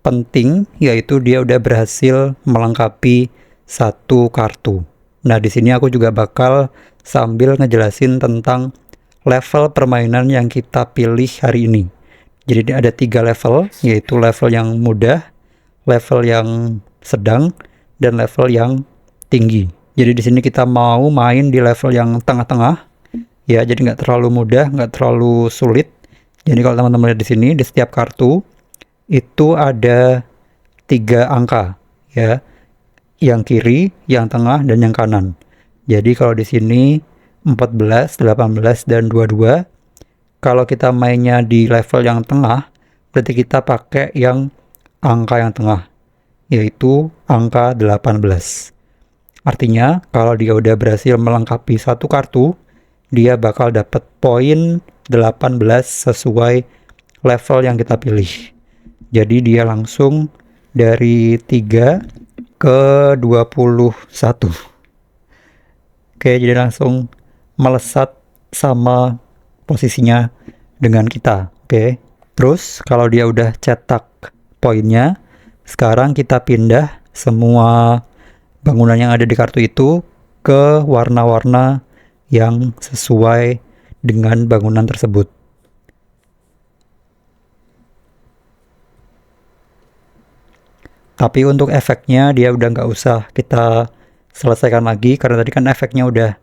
penting, yaitu dia udah berhasil melengkapi satu kartu. Nah, di sini aku juga bakal sambil ngejelasin tentang level permainan yang kita pilih hari ini. Jadi ada 3 level, yaitu level yang mudah, level yang sedang, dan level yang tinggi. Jadi di sini kita mau main di level yang tengah-tengah, ya. Jadi nggak terlalu mudah, nggak terlalu sulit. Jadi kalau teman-teman lihat di sini, di setiap kartu itu ada 3 angka, ya. Yang kiri, yang tengah, dan yang kanan. Jadi kalau di sini 14, 18, dan 22. Kalau kita mainnya di level yang tengah, berarti kita pakai yang angka yang tengah. yaitu angka 18. Artinya, kalau dia udah berhasil melengkapi satu kartu, dia bakal dapat poin 18 sesuai level yang kita pilih. Jadi dia langsung dari 3 ke 21. Oke, jadi langsung melesat sama posisinya dengan kita. Oke. Terus kalau dia udah cetak poinnya, sekarang kita pindah semua bangunan yang ada di kartu itu ke warna-warna yang sesuai dengan bangunan tersebut. Tapi untuk efeknya dia udah nggak usah kita selesaikan lagi, karena tadi kan efeknya udah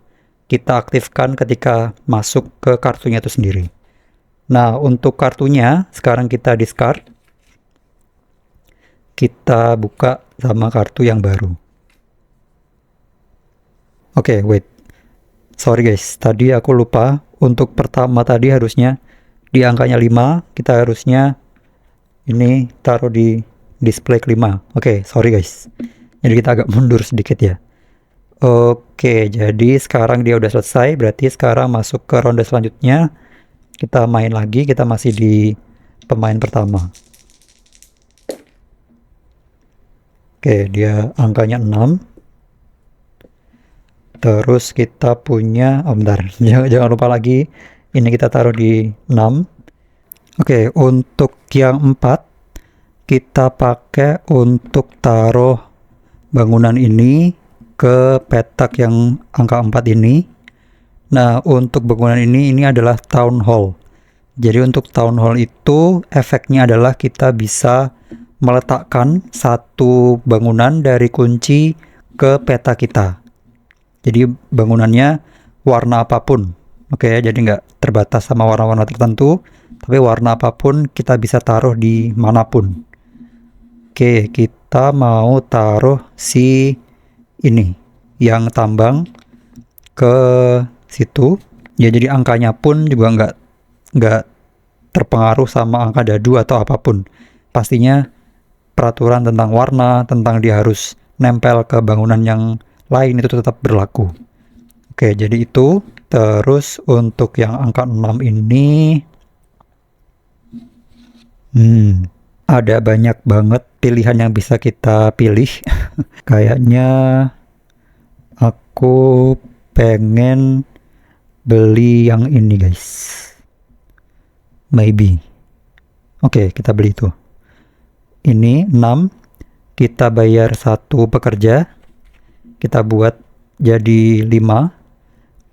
kita aktifkan ketika masuk ke kartunya itu sendiri. Nah, untuk kartunya sekarang kita discard. Kita buka sama kartu yang baru. Oke, wait. Sorry guys, tadi aku lupa. Untuk pertama tadi harusnya di angkanya 5, kita harusnya ini taruh di display kelima. Oke, sorry guys. Jadi kita agak mundur sedikit ya. Oke, jadi sekarang dia udah selesai, berarti sekarang masuk ke ronde selanjutnya. Kita main lagi, kita masih di pemain pertama. Oke, dia angkanya 6. Terus kita punya, bentar, jangan lupa lagi, ini kita taruh di 6. Oke, untuk yang 4, kita pakai untuk taruh bangunan ini ke petak yang angka 4 ini. Nah, untuk bangunan ini adalah town hall. Jadi untuk town hall itu efeknya adalah kita bisa meletakkan satu bangunan dari kunci ke peta kita. Jadi bangunannya warna apapun. Oke, jadi nggak terbatas sama warna-warna tertentu, tapi warna apapun kita bisa taruh di manapun. Oke, kita mau taruh si ini yang tambang ke situ. Ya, jadi angkanya pun juga nggak terpengaruh sama angka dadu atau apapun. Pastinya peraturan tentang warna, tentang dia harus nempel ke bangunan yang lain itu tetap berlaku. Oke, jadi itu. Terus untuk yang angka 6 ini ada banyak banget pilihan yang bisa kita pilih. Kayaknya aku pengen beli yang ini guys. Maybe. Oke, kita beli itu. Ini 6. Kita bayar satu pekerja. Kita buat jadi 5.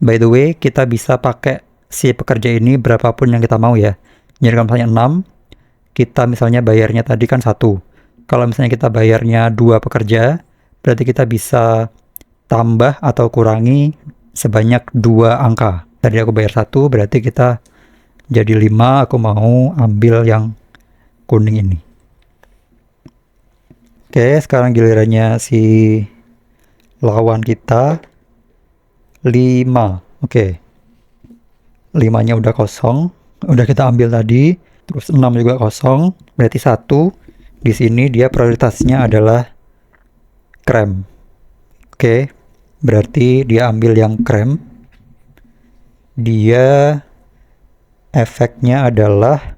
By the way, kita bisa pakai si pekerja ini berapapun yang kita mau ya. Jadi kalau misalnya 6, kita misalnya bayarnya tadi kan 1. Kalau misalnya kita bayarnya 2 pekerja, berarti kita bisa tambah atau kurangi sebanyak 2 angka. Tadi aku bayar 1, berarti kita jadi 5, aku mau ambil yang kuning ini. Oke, sekarang gilirannya si lawan kita 5. Oke. 5-nya udah kosong, udah kita ambil tadi. Terus 6 juga kosong, berarti 1. Di sini dia prioritasnya adalah krem. Oke, berarti dia ambil yang krem. Dia efeknya adalah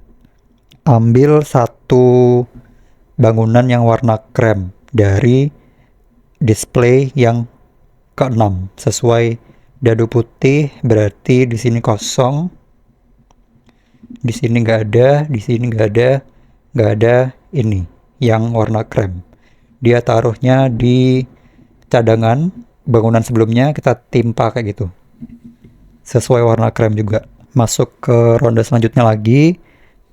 ambil satu bangunan yang warna krem dari display yang ke-6 sesuai dadu putih, berarti di sini kosong, di sini nggak ada, di sini nggak ada ini yang warna krem. Dia taruhnya di cadangan bangunan sebelumnya, kita timpa kayak gitu sesuai warna krem juga. Masuk ke ronde selanjutnya lagi,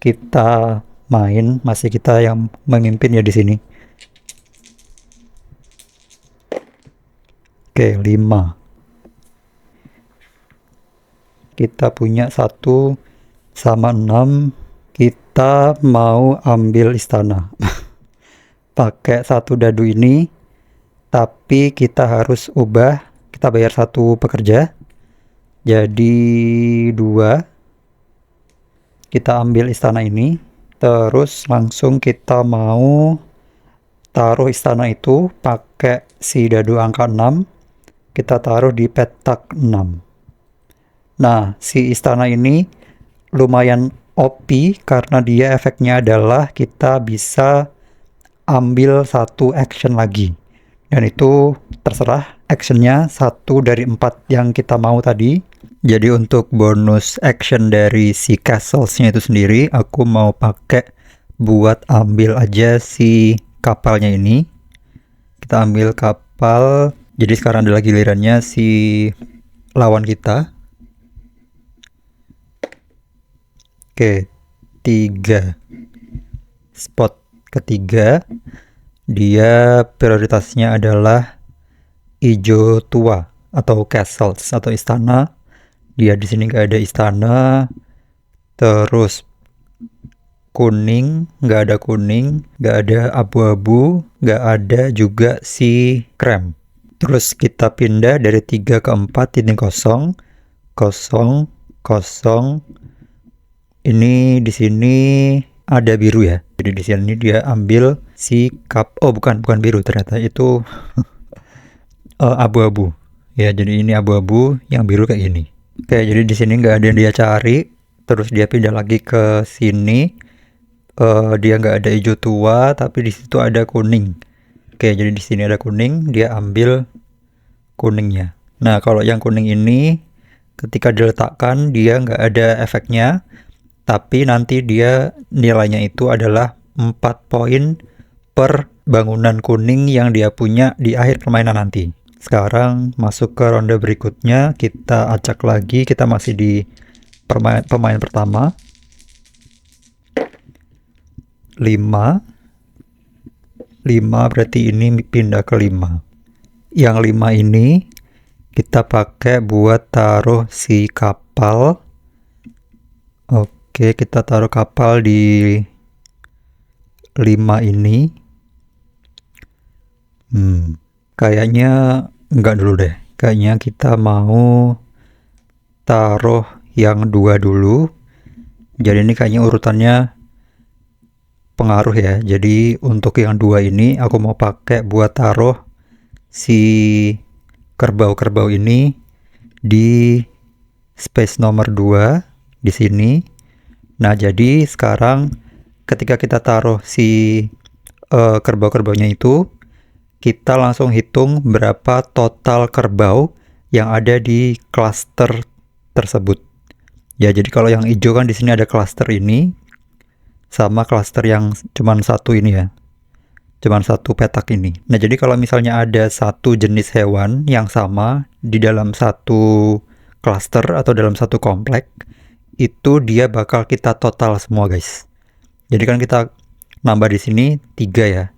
kita main, masih kita yang memimpin ya di sini. Oke, 5. Kita punya 1 sama 6. Kita mau ambil istana. Pakai 1 dadu ini, tapi kita harus ubah. Kita bayar 1 pekerja, jadi 2. Kita ambil istana ini, terus langsung kita mau taruh istana itu pakai si dadu angka 6, kita taruh di petak 6. Nah, si istana ini lumayan OP karena dia efeknya adalah kita bisa ambil satu action lagi. Dan itu terserah actionnya 1 dari 4 yang kita mau tadi. Jadi untuk bonus action dari si castlesnya itu sendiri, aku mau pakai buat ambil aja si kapalnya ini. Kita ambil kapal. Jadi sekarang adalah gilirannya si lawan kita. Oke, 3 spot ketiga. Dia prioritasnya adalah hijau tua atau castles atau istana. Dia di sini nggak ada istana. Terus kuning, nggak ada kuning, nggak ada abu-abu, nggak ada juga si krem. Terus kita pindah dari 3 ke 4, ini kosong, kosong, kosong. Ini di sini ada biru ya. Jadi di sini dia ambil si oh bukan biru, ternyata itu abu-abu. Ya, jadi ini abu-abu, yang biru kayak gini. Oke, jadi di sini nggak ada yang dia cari. Terus dia pindah lagi ke sini. Dia nggak ada hijau tua, tapi di situ ada kuning. Oke, jadi di sini ada kuning, dia ambil kuningnya. Nah, kalau yang kuning ini ketika diletakkan dia nggak ada efeknya, tapi nanti dia nilainya itu adalah 4 poin per bangunan kuning yang dia punya di akhir permainan nanti. Sekarang masuk ke ronde berikutnya, kita acak lagi, kita masih di pemain pertama. 5 berarti ini pindah ke 5. Yang 5 ini kita pakai buat taruh si kapal. Oke, kita taruh kapal di 5 ini. Kayaknya enggak dulu deh. Kayaknya kita mau taruh yang 2 dulu. Jadi ini kayaknya urutannya pengaruh ya. Jadi untuk yang 2 ini aku mau pakai buat taruh si kerbau-kerbau ini di space nomor 2 di sini. Nah, jadi sekarang ketika kita taruh si kerbau-kerbaunya itu, kita langsung hitung berapa total kerbau yang ada di klaster tersebut. Ya, jadi kalau yang hijau kan di sini ada klaster ini sama klaster yang cuman satu ini ya. Cuman satu petak ini. Nah, jadi kalau misalnya ada satu jenis hewan yang sama di dalam satu klaster atau dalam satu komplek, itu dia bakal kita total semua, guys. Jadi kan kita nambah di sini 3 ya.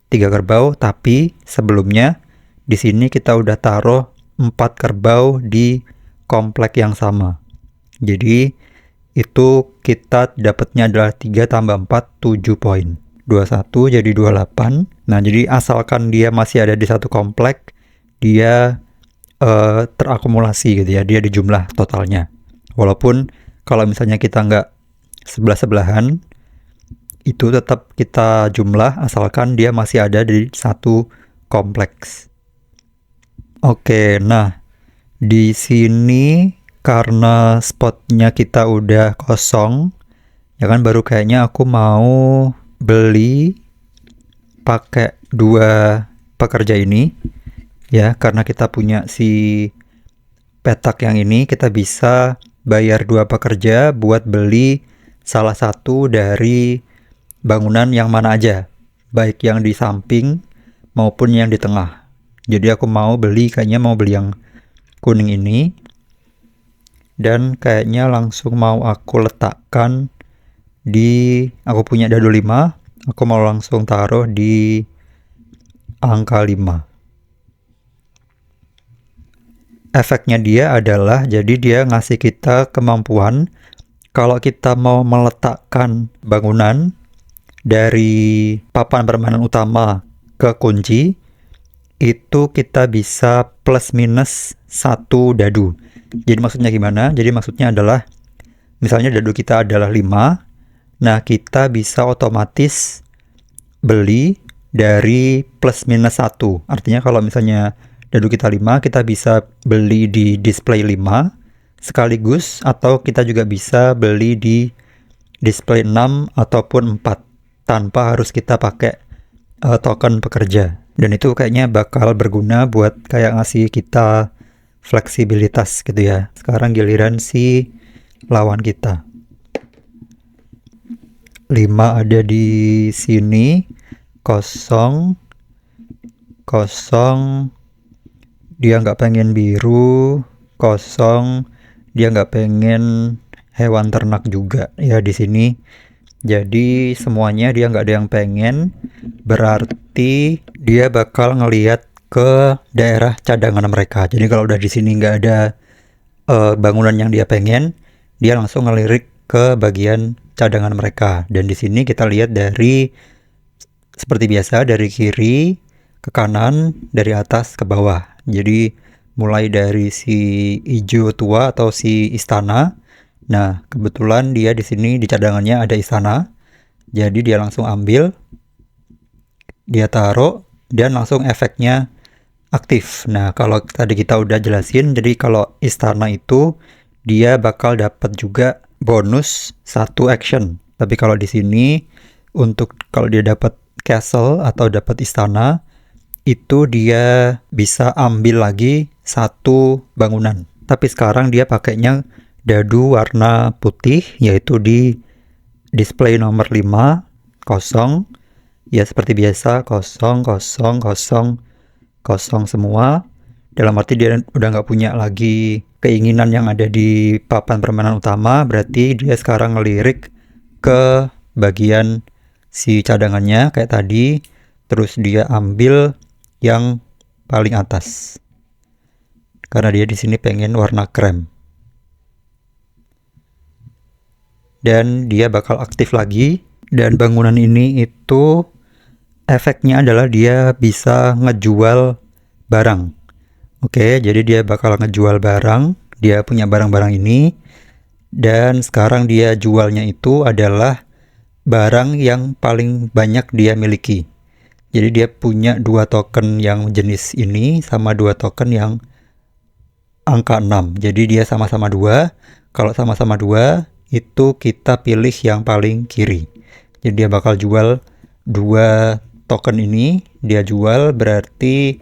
3 kerbau, tapi sebelumnya di sini kita udah taruh 4 kerbau di komplek yang sama. Jadi itu kita dapatnya adalah 3 tambah 4, 7 poin. 21 jadi 28. Nah, jadi asalkan dia masih ada di satu komplek, dia terakumulasi gitu ya, dia di jumlah totalnya. Walaupun kalau misalnya kita nggak sebelah-sebelahan, itu tetap kita jumlah asalkan dia masih ada di satu kompleks. Oke, nah di sini karena spotnya kita udah kosong, ya kan, baru kayaknya aku mau beli pakai 2 pekerja ini ya, karena kita punya si petak yang ini, kita bisa bayar 2 pekerja buat beli salah satu dari bangunan yang mana aja, baik yang di samping maupun yang di tengah. Jadi aku mau beli yang kuning ini, dan kayaknya langsung mau aku letakkan aku punya dadu 5, aku mau langsung taruh di angka 5. Efeknya dia adalah, jadi dia ngasih kita kemampuan kalau kita mau meletakkan bangunan dari papan permainan utama ke kunci, itu kita bisa plus minus 1 dadu. Jadi maksudnya gimana? Jadi maksudnya adalah, misalnya dadu kita adalah 5, nah kita bisa otomatis beli dari plus minus 1. Artinya kalau misalnya dadu kita 5, kita bisa beli di display 5 sekaligus, atau kita juga bisa beli di display 6 ataupun 4 tanpa harus kita pakai token pekerja. Dan itu kayaknya bakal berguna buat kayak ngasih kita fleksibilitas gitu ya. Sekarang giliran si lawan kita. 5 ada di sini, 0, 0, dia nggak pengen biru, 0, dia nggak pengen hewan ternak juga ya di sini. Jadi semuanya dia nggak ada yang pengen, berarti dia bakal ngelihat ke daerah cadangan mereka. Jadi kalau udah di sini nggak ada bangunan yang dia pengen, dia langsung ngelirik ke bagian cadangan mereka. Dan di sini kita lihat dari seperti biasa dari kiri ke kanan, dari atas ke bawah. Jadi mulai dari si hijau tua atau si istana. Nah, kebetulan dia di sini di cadangannya ada istana. Jadi dia langsung ambil, dia taruh, dan langsung efeknya aktif. Nah, kalau tadi kita udah jelasin, jadi kalau istana itu dia bakal dapat juga bonus 1 action. Tapi kalau di sini untuk kalau dia dapat castle atau dapat istana, itu dia bisa ambil lagi 1 bangunan. Tapi sekarang dia pakainya dadu warna putih, yaitu di display nomor 5, 0. Ya seperti biasa, 0, 0, 0, 0 semua. Dalam arti dia udah nggak punya lagi keinginan yang ada di papan permainan utama. Berarti dia sekarang ngelirik ke bagian si cadangannya kayak tadi. Terus dia ambil yang paling atas, karena dia di sini pengen warna krem. Dan dia bakal aktif lagi. Dan bangunan ini itu efeknya adalah dia bisa ngejual barang. Oke, jadi dia bakal ngejual barang. Dia punya barang-barang ini. Dan sekarang dia jualnya itu adalah barang yang paling banyak dia miliki. Jadi dia punya 2 token yang jenis ini sama 2 token yang angka 6. Jadi dia sama-sama 2. Kalau sama-sama 2, itu kita pilih yang paling kiri. Jadi dia bakal jual 2 token ini. Dia jual berarti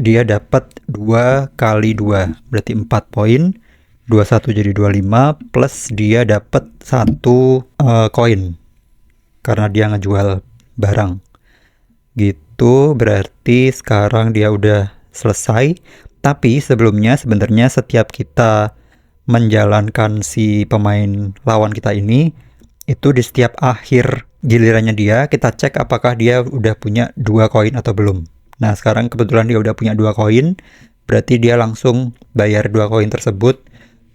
dia dapat 2 kali 2. Berarti 4 poin. 21 jadi 25. Plus dia dapat 1 koin. Karena dia ngejual barang. Gitu, berarti sekarang dia udah selesai. Tapi sebelumnya sebenarnya setiap kita menjalankan si pemain lawan kita ini, itu di setiap akhir gilirannya dia, kita cek apakah dia udah punya 2 koin atau belum. Nah sekarang kebetulan dia udah punya 2 koin, berarti dia langsung bayar 2 koin tersebut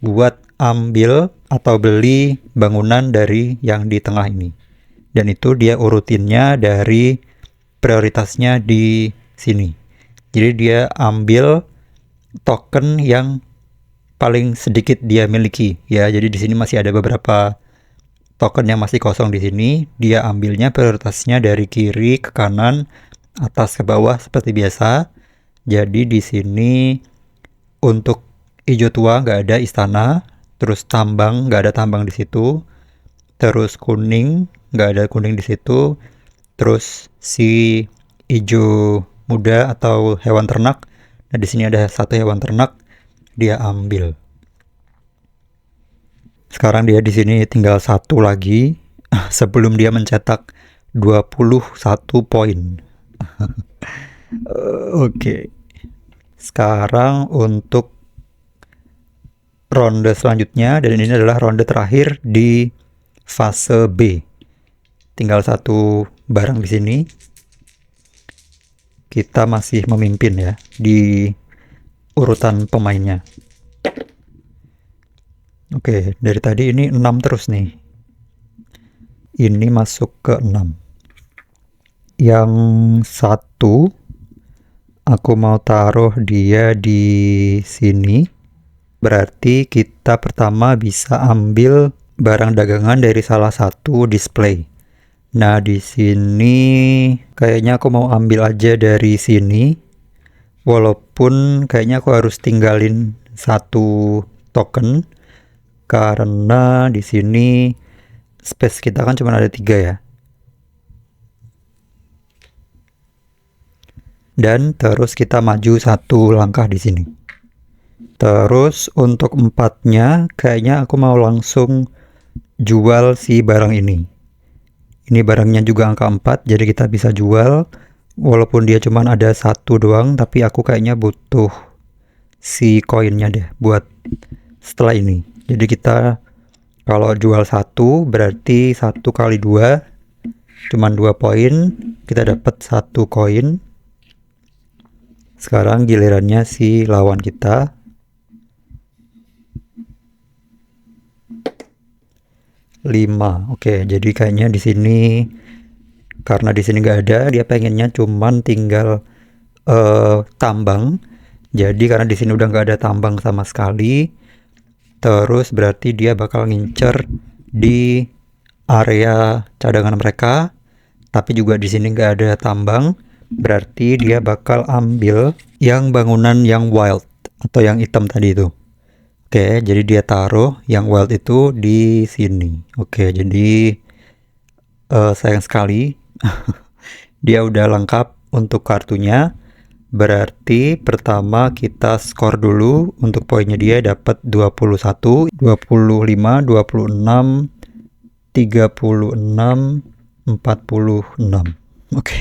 buat ambil atau beli bangunan dari yang di tengah ini. Dan itu dia urutinnya dari prioritasnya di sini. Jadi dia ambil token yang paling sedikit dia miliki ya. Jadi di sini masih ada beberapa token yang masih kosong di sini. Dia ambilnya prioritasnya dari kiri ke kanan, atas ke bawah seperti biasa. Jadi di sini untuk hijau tua nggak ada istana, terus tambang nggak ada tambang di situ, terus kuning nggak ada kuning di situ, terus si hijau muda atau hewan ternak. Nah di sini ada 1 hewan ternak. Dia ambil. Sekarang dia di sini tinggal 1 lagi sebelum dia mencetak 21 poin. Oke. Sekarang untuk ronde selanjutnya, dan ini adalah ronde terakhir di fase B. Tinggal 1 barang di sini. Kita masih memimpin ya di urutan pemainnya. Oke, dari tadi ini 6 terus nih. Ini masuk ke 6. Yang 1 aku mau taruh dia di sini. Berarti kita pertama bisa ambil barang dagangan dari salah satu display. Nah, di sini kayaknya aku mau ambil aja dari sini. Walaupun kayaknya aku harus tinggalin satu token karena di sini space kita kan cuma ada 3 ya. Dan terus kita maju satu langkah di sini. Terus untuk 4-nya kayaknya aku mau langsung jual si barang ini. Ini barangnya juga angka 4, jadi kita bisa jual. Walaupun dia cuma ada satu doang, tapi aku kayaknya butuh si koinnya deh buat setelah ini. Jadi kita kalau jual satu berarti 1 kali 2 cuman 2 poin, kita dapat 1 koin. Sekarang gilirannya si lawan kita. 5. Oke, jadi kayaknya di sini karena di sini nggak ada, dia pengennya cuman tinggal tambang. Jadi karena di sini udah nggak ada tambang sama sekali, terus berarti dia bakal ngincer di area cadangan mereka. Tapi juga di sini nggak ada tambang, berarti dia bakal ambil yang bangunan yang wild atau yang hitam tadi itu. Oke, jadi dia taruh yang wild itu di sini. Oke, jadi sayang sekali dia udah lengkap untuk kartunya. Berarti pertama kita skor dulu. Untuk poinnya dia dapat 21, 25, 26, 36, 46. Oke.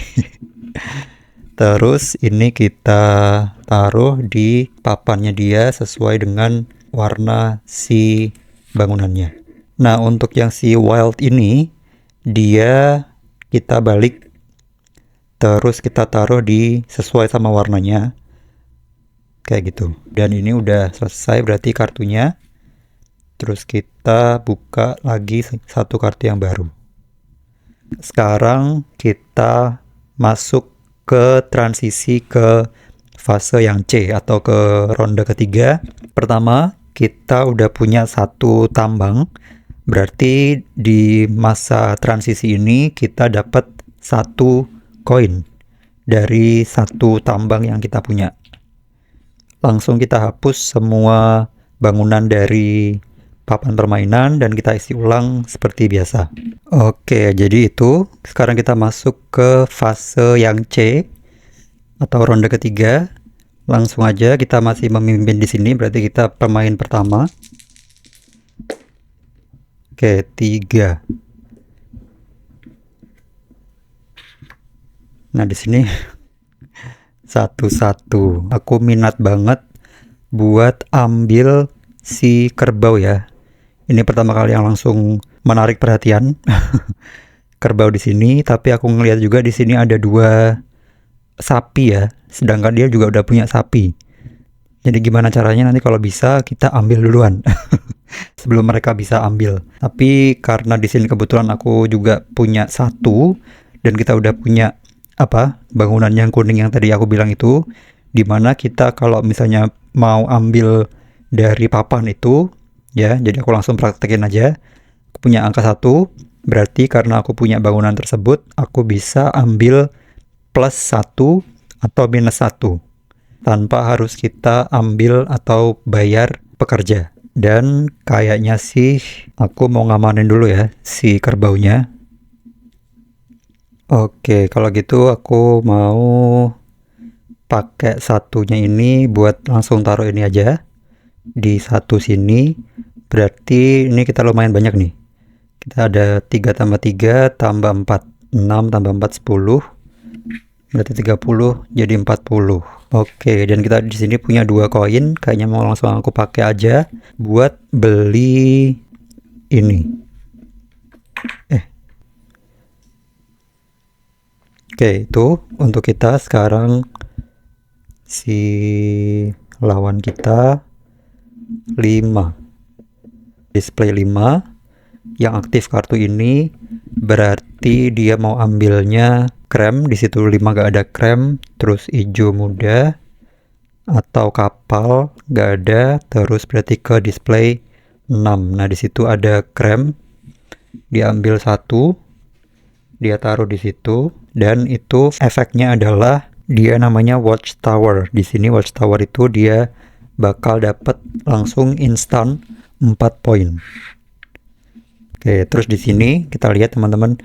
Terus ini kita taruh di papannya dia sesuai dengan warna si bangunannya. Nah, untuk yang si wild ini dia kita balik terus kita taruh di sesuai sama warnanya kayak gitu. Dan ini udah selesai berarti kartunya. Terus kita buka lagi satu kartu yang baru. Sekarang kita masuk ke transisi ke fase yang C atau ke ronde ketiga. Pertama, kita udah punya satu tambang. Berarti di masa transisi ini kita dapat satu koin dari satu tambang yang kita punya. Langsung kita hapus semua bangunan dari papan permainan dan kita isi ulang seperti biasa. Oke, jadi itu. Sekarang kita masuk ke fase yang C atau ronde ketiga. Langsung aja kita masih memimpin di sini, berarti kita pemain pertama. Oke, 3. Nah, di sini 1-1. Aku minat banget buat ambil si kerbau ya. Ini pertama kali yang langsung menarik perhatian. Kerbau di sini, tapi aku ngelihat juga di sini ada 2 sapi ya. Sedangkan dia juga udah punya sapi. Jadi gimana caranya nanti kalau bisa kita ambil duluan sebelum mereka bisa ambil. Tapi karena di sini kebetulan aku juga punya satu dan kita udah punya bangunan yang kuning yang tadi aku bilang itu, dimana kita kalau misalnya mau ambil dari papan itu ya, jadi aku langsung praktekin aja. Aku punya angka 1, berarti karena aku punya bangunan tersebut aku bisa ambil plus 1 atau minus 1 tanpa harus kita ambil atau bayar pekerja. Dan kayaknya sih aku mau ngamanin dulu ya si kerbaunya. Oke, kalau gitu aku mau pakai satunya ini buat langsung taruh ini aja di satu sini. Berarti ini kita lumayan banyak nih. Kita ada 3 tambah 3 tambah 4, 6 tambah 4 10. Berarti 30 jadi 40. Oke, dan kita di sini punya 2 koin. Kayaknya mau langsung aku pakai aja buat beli ini. Oke, itu untuk kita. Sekarang si lawan kita 5. Display 5. Yang aktif kartu ini berarti dia mau ambilnya krem. Di situ 5 gak ada krem. Terus hijau muda atau kapal gak ada. Terus berarti ke display 6. Nah, di situ ada krem. Diambil 1. dia taruh di situ, dan itu efeknya adalah dia namanya watchtower. Di sini watchtower itu dia bakal dapat langsung instan 4 poin. Oke, terus di sini kita lihat teman-teman,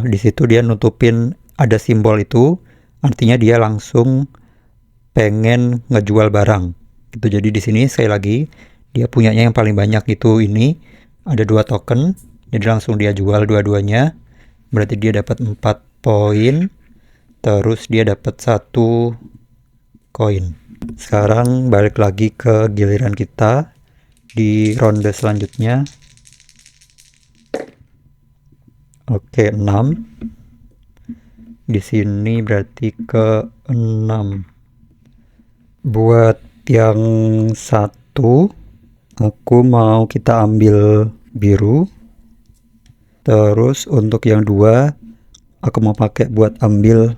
di situ dia nutupin ada simbol itu, artinya dia langsung pengen ngejual barang. Gitu. Jadi di sini sekali lagi dia punyanya yang paling banyak itu ini ada 2 token, jadi langsung dia jual dua-duanya. Berarti dia dapat 4 poin, terus dia dapat 1 koin. Sekarang balik lagi ke giliran kita di ronde selanjutnya. Oke, 6. Di sini berarti ke 6. Buat yang 1, aku mau kita ambil biru. Terus untuk yang 2, aku mau pakai buat ambil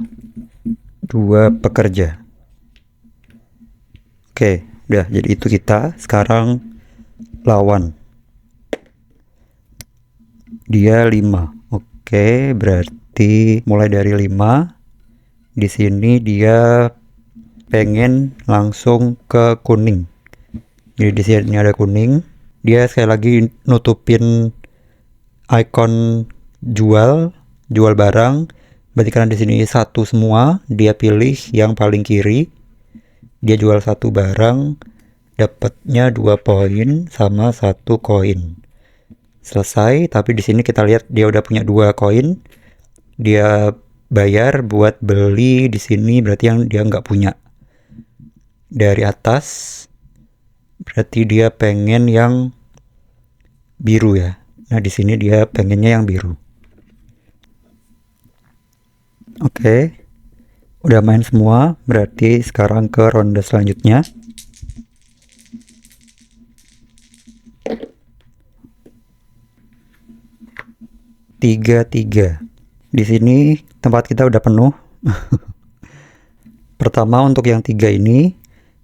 2 pekerja. Oke, udah jadi itu kita. Sekarang lawan. Dia 5. Oke, berarti mulai dari 5. Di sini dia pengen langsung ke kuning. Jadi di sini ada kuning. Dia sekali lagi nutupin icon jual barang. Berarti karena di sini 1 semua, dia pilih yang paling kiri. Dia jual 1 barang, dapatnya 2 poin sama 1 koin. Selesai, tapi di sini kita lihat dia udah punya 2 koin. Dia bayar buat beli di sini, berarti yang dia nggak punya. Dari atas, berarti dia pengen yang biru ya. Nah, di sini dia pengennya yang biru. Oke. Udah main semua, berarti sekarang ke ronde selanjutnya. Tiga. Di sini tempat kita udah penuh. Pertama untuk yang 3 ini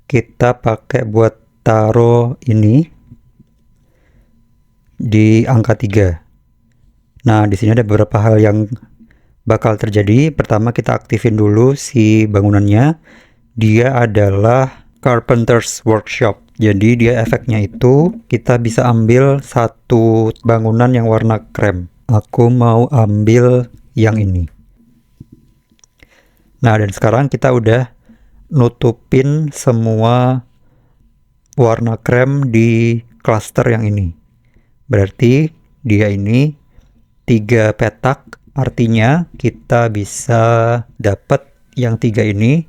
kita pakai buat taruh ini di angka 3. Nah, di sini ada beberapa hal yang bakal terjadi. Pertama, kita aktifin dulu si bangunannya. Dia adalah Carpenter's Workshop. Jadi dia efeknya itu kita bisa ambil 1 bangunan yang warna krem. Aku mau ambil yang ini. Nah, dan sekarang kita udah nutupin semua warna krem di cluster yang ini. Berarti dia ini 3 petak, artinya kita bisa dapat yang 3 ini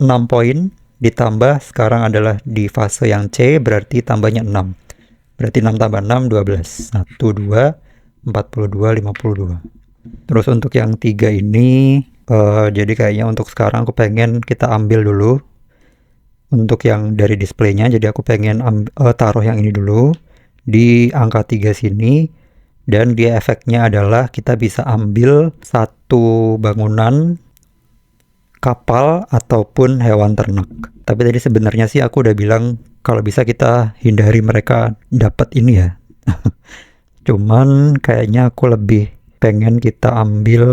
6 poin, ditambah sekarang adalah di fase yang C, berarti tambahnya 6. Berarti 6 tambah 6, 12. 1, 2, 42, 52. Terus untuk yang 3 ini, jadi kayaknya untuk sekarang aku pengen kita ambil dulu. Untuk yang dari displaynya, jadi aku pengen taruh yang ini dulu di angka 3 sini, dan dia efeknya adalah kita bisa ambil 1 bangunan, kapal, ataupun hewan ternak. Tapi tadi sebenarnya sih aku udah bilang kalau bisa kita hindari mereka dapat ini ya. Cuman kayaknya aku lebih pengen kita ambil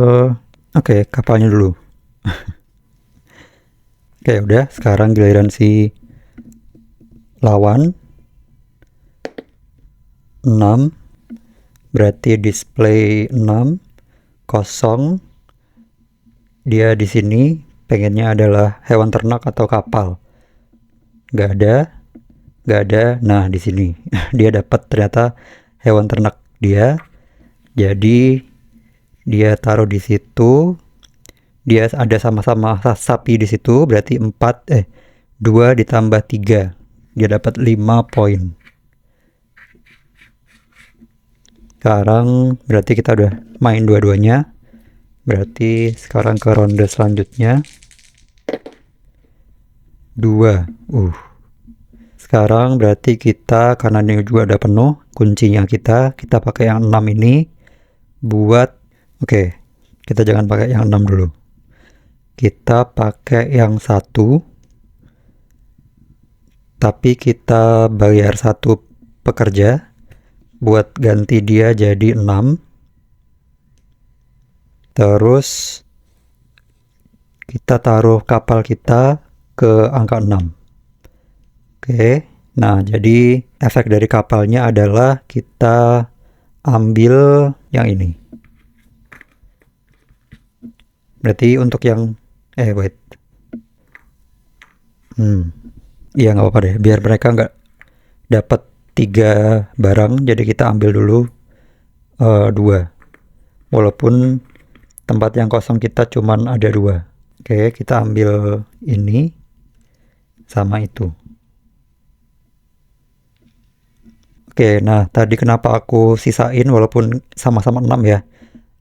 kapalnya dulu. Oke, udah, sekarang giliran si lawan. 6, berarti display 6 kosong. Dia di sini pengennya adalah hewan ternak atau kapal. Gak ada. Nah, di sini dia dapat ternyata hewan ternak dia. Jadi dia taruh di situ. Dia ada sama-sama sapi di situ, berarti 2 ditambah 3. Dia dapat 5 poin. Sekarang berarti kita udah main dua-duanya. Berarti sekarang ke ronde selanjutnya. 2. Sekarang berarti kita, karena ini juga udah penuh kuncinya, kita pakai yang 6 ini buat kita jangan pakai yang 6 dulu. Kita pakai yang 1, tapi kita bayar 1 pekerja buat ganti dia jadi 6. Terus kita taruh kapal kita ke angka 6. Oke, nah jadi efek dari kapalnya adalah kita ambil yang ini. Berarti untuk yang wait. Iya nggak apa-apa deh, biar mereka nggak dapat 3 barang, jadi kita ambil dulu 2. Walaupun tempat yang kosong kita cuman ada 2. Oke, kita ambil ini sama itu. Oke, nah tadi kenapa aku sisain walaupun sama-sama 6 ya.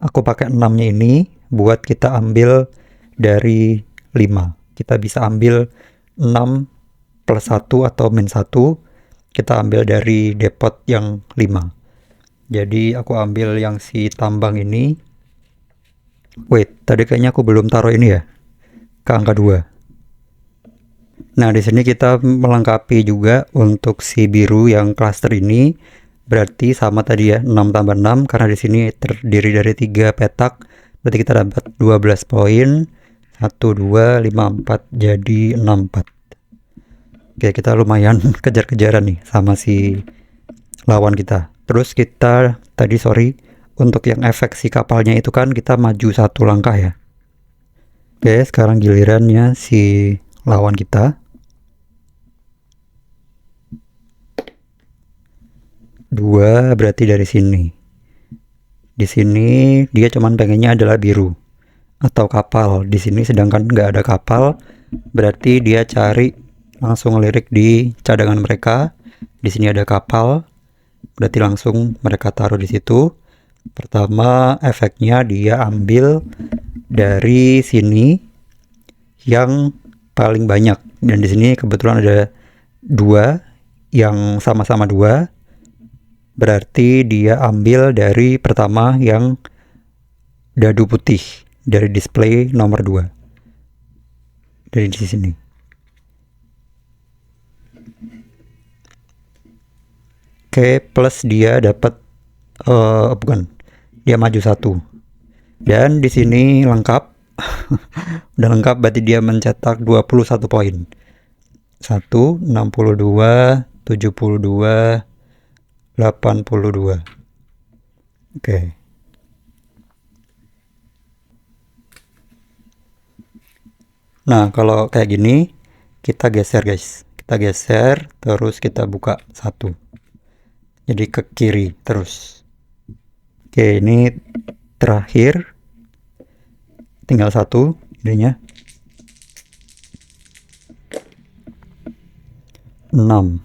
Aku pakai 6-nya ini buat kita ambil dari 5. Kita bisa ambil 6 plus 1 atau min 1. Kita ambil dari depot yang 5. Jadi aku ambil yang si tambang ini. Wait, tadi kayaknya aku belum taruh ini ya. Ke angka 2. Nah, di sini kita melengkapi juga untuk si biru yang cluster ini. Berarti sama tadi ya, 6 tambah 6 karena di sini terdiri dari 3 petak. Berarti kita dapat 12 poin. 1 2 5 4 jadi 64. Oke, kita lumayan kejar-kejaran nih sama si lawan kita. Terus kita tadi untuk yang efek si kapalnya itu kan kita maju 1 langkah ya. Oke, sekarang gilirannya si lawan kita. 2 berarti dari sini. Di sini dia cuman pengennya adalah biru atau kapal. Di sini sedangkan nggak ada kapal, berarti dia cari langsung lirik di cadangan mereka. Di sini ada kapal, berarti langsung mereka taruh di situ. Pertama efeknya dia ambil dari sini yang paling banyak, dan di sini kebetulan ada 2 yang sama-sama 2. Berarti dia ambil dari pertama yang dadu putih dari display nomor 2. Dari di sini. Oke, plus dia dapat bukan. Dia maju 1. Dan di sini lengkap. Udah lengkap, berarti dia mencetak 21 poin. 1 62 72 82. Oke. Nah, kalau kayak gini kita geser guys. Kita geser terus kita buka 1. Jadi ke kiri terus. Oke, ini terakhir. Tinggal 1 idenya. 6.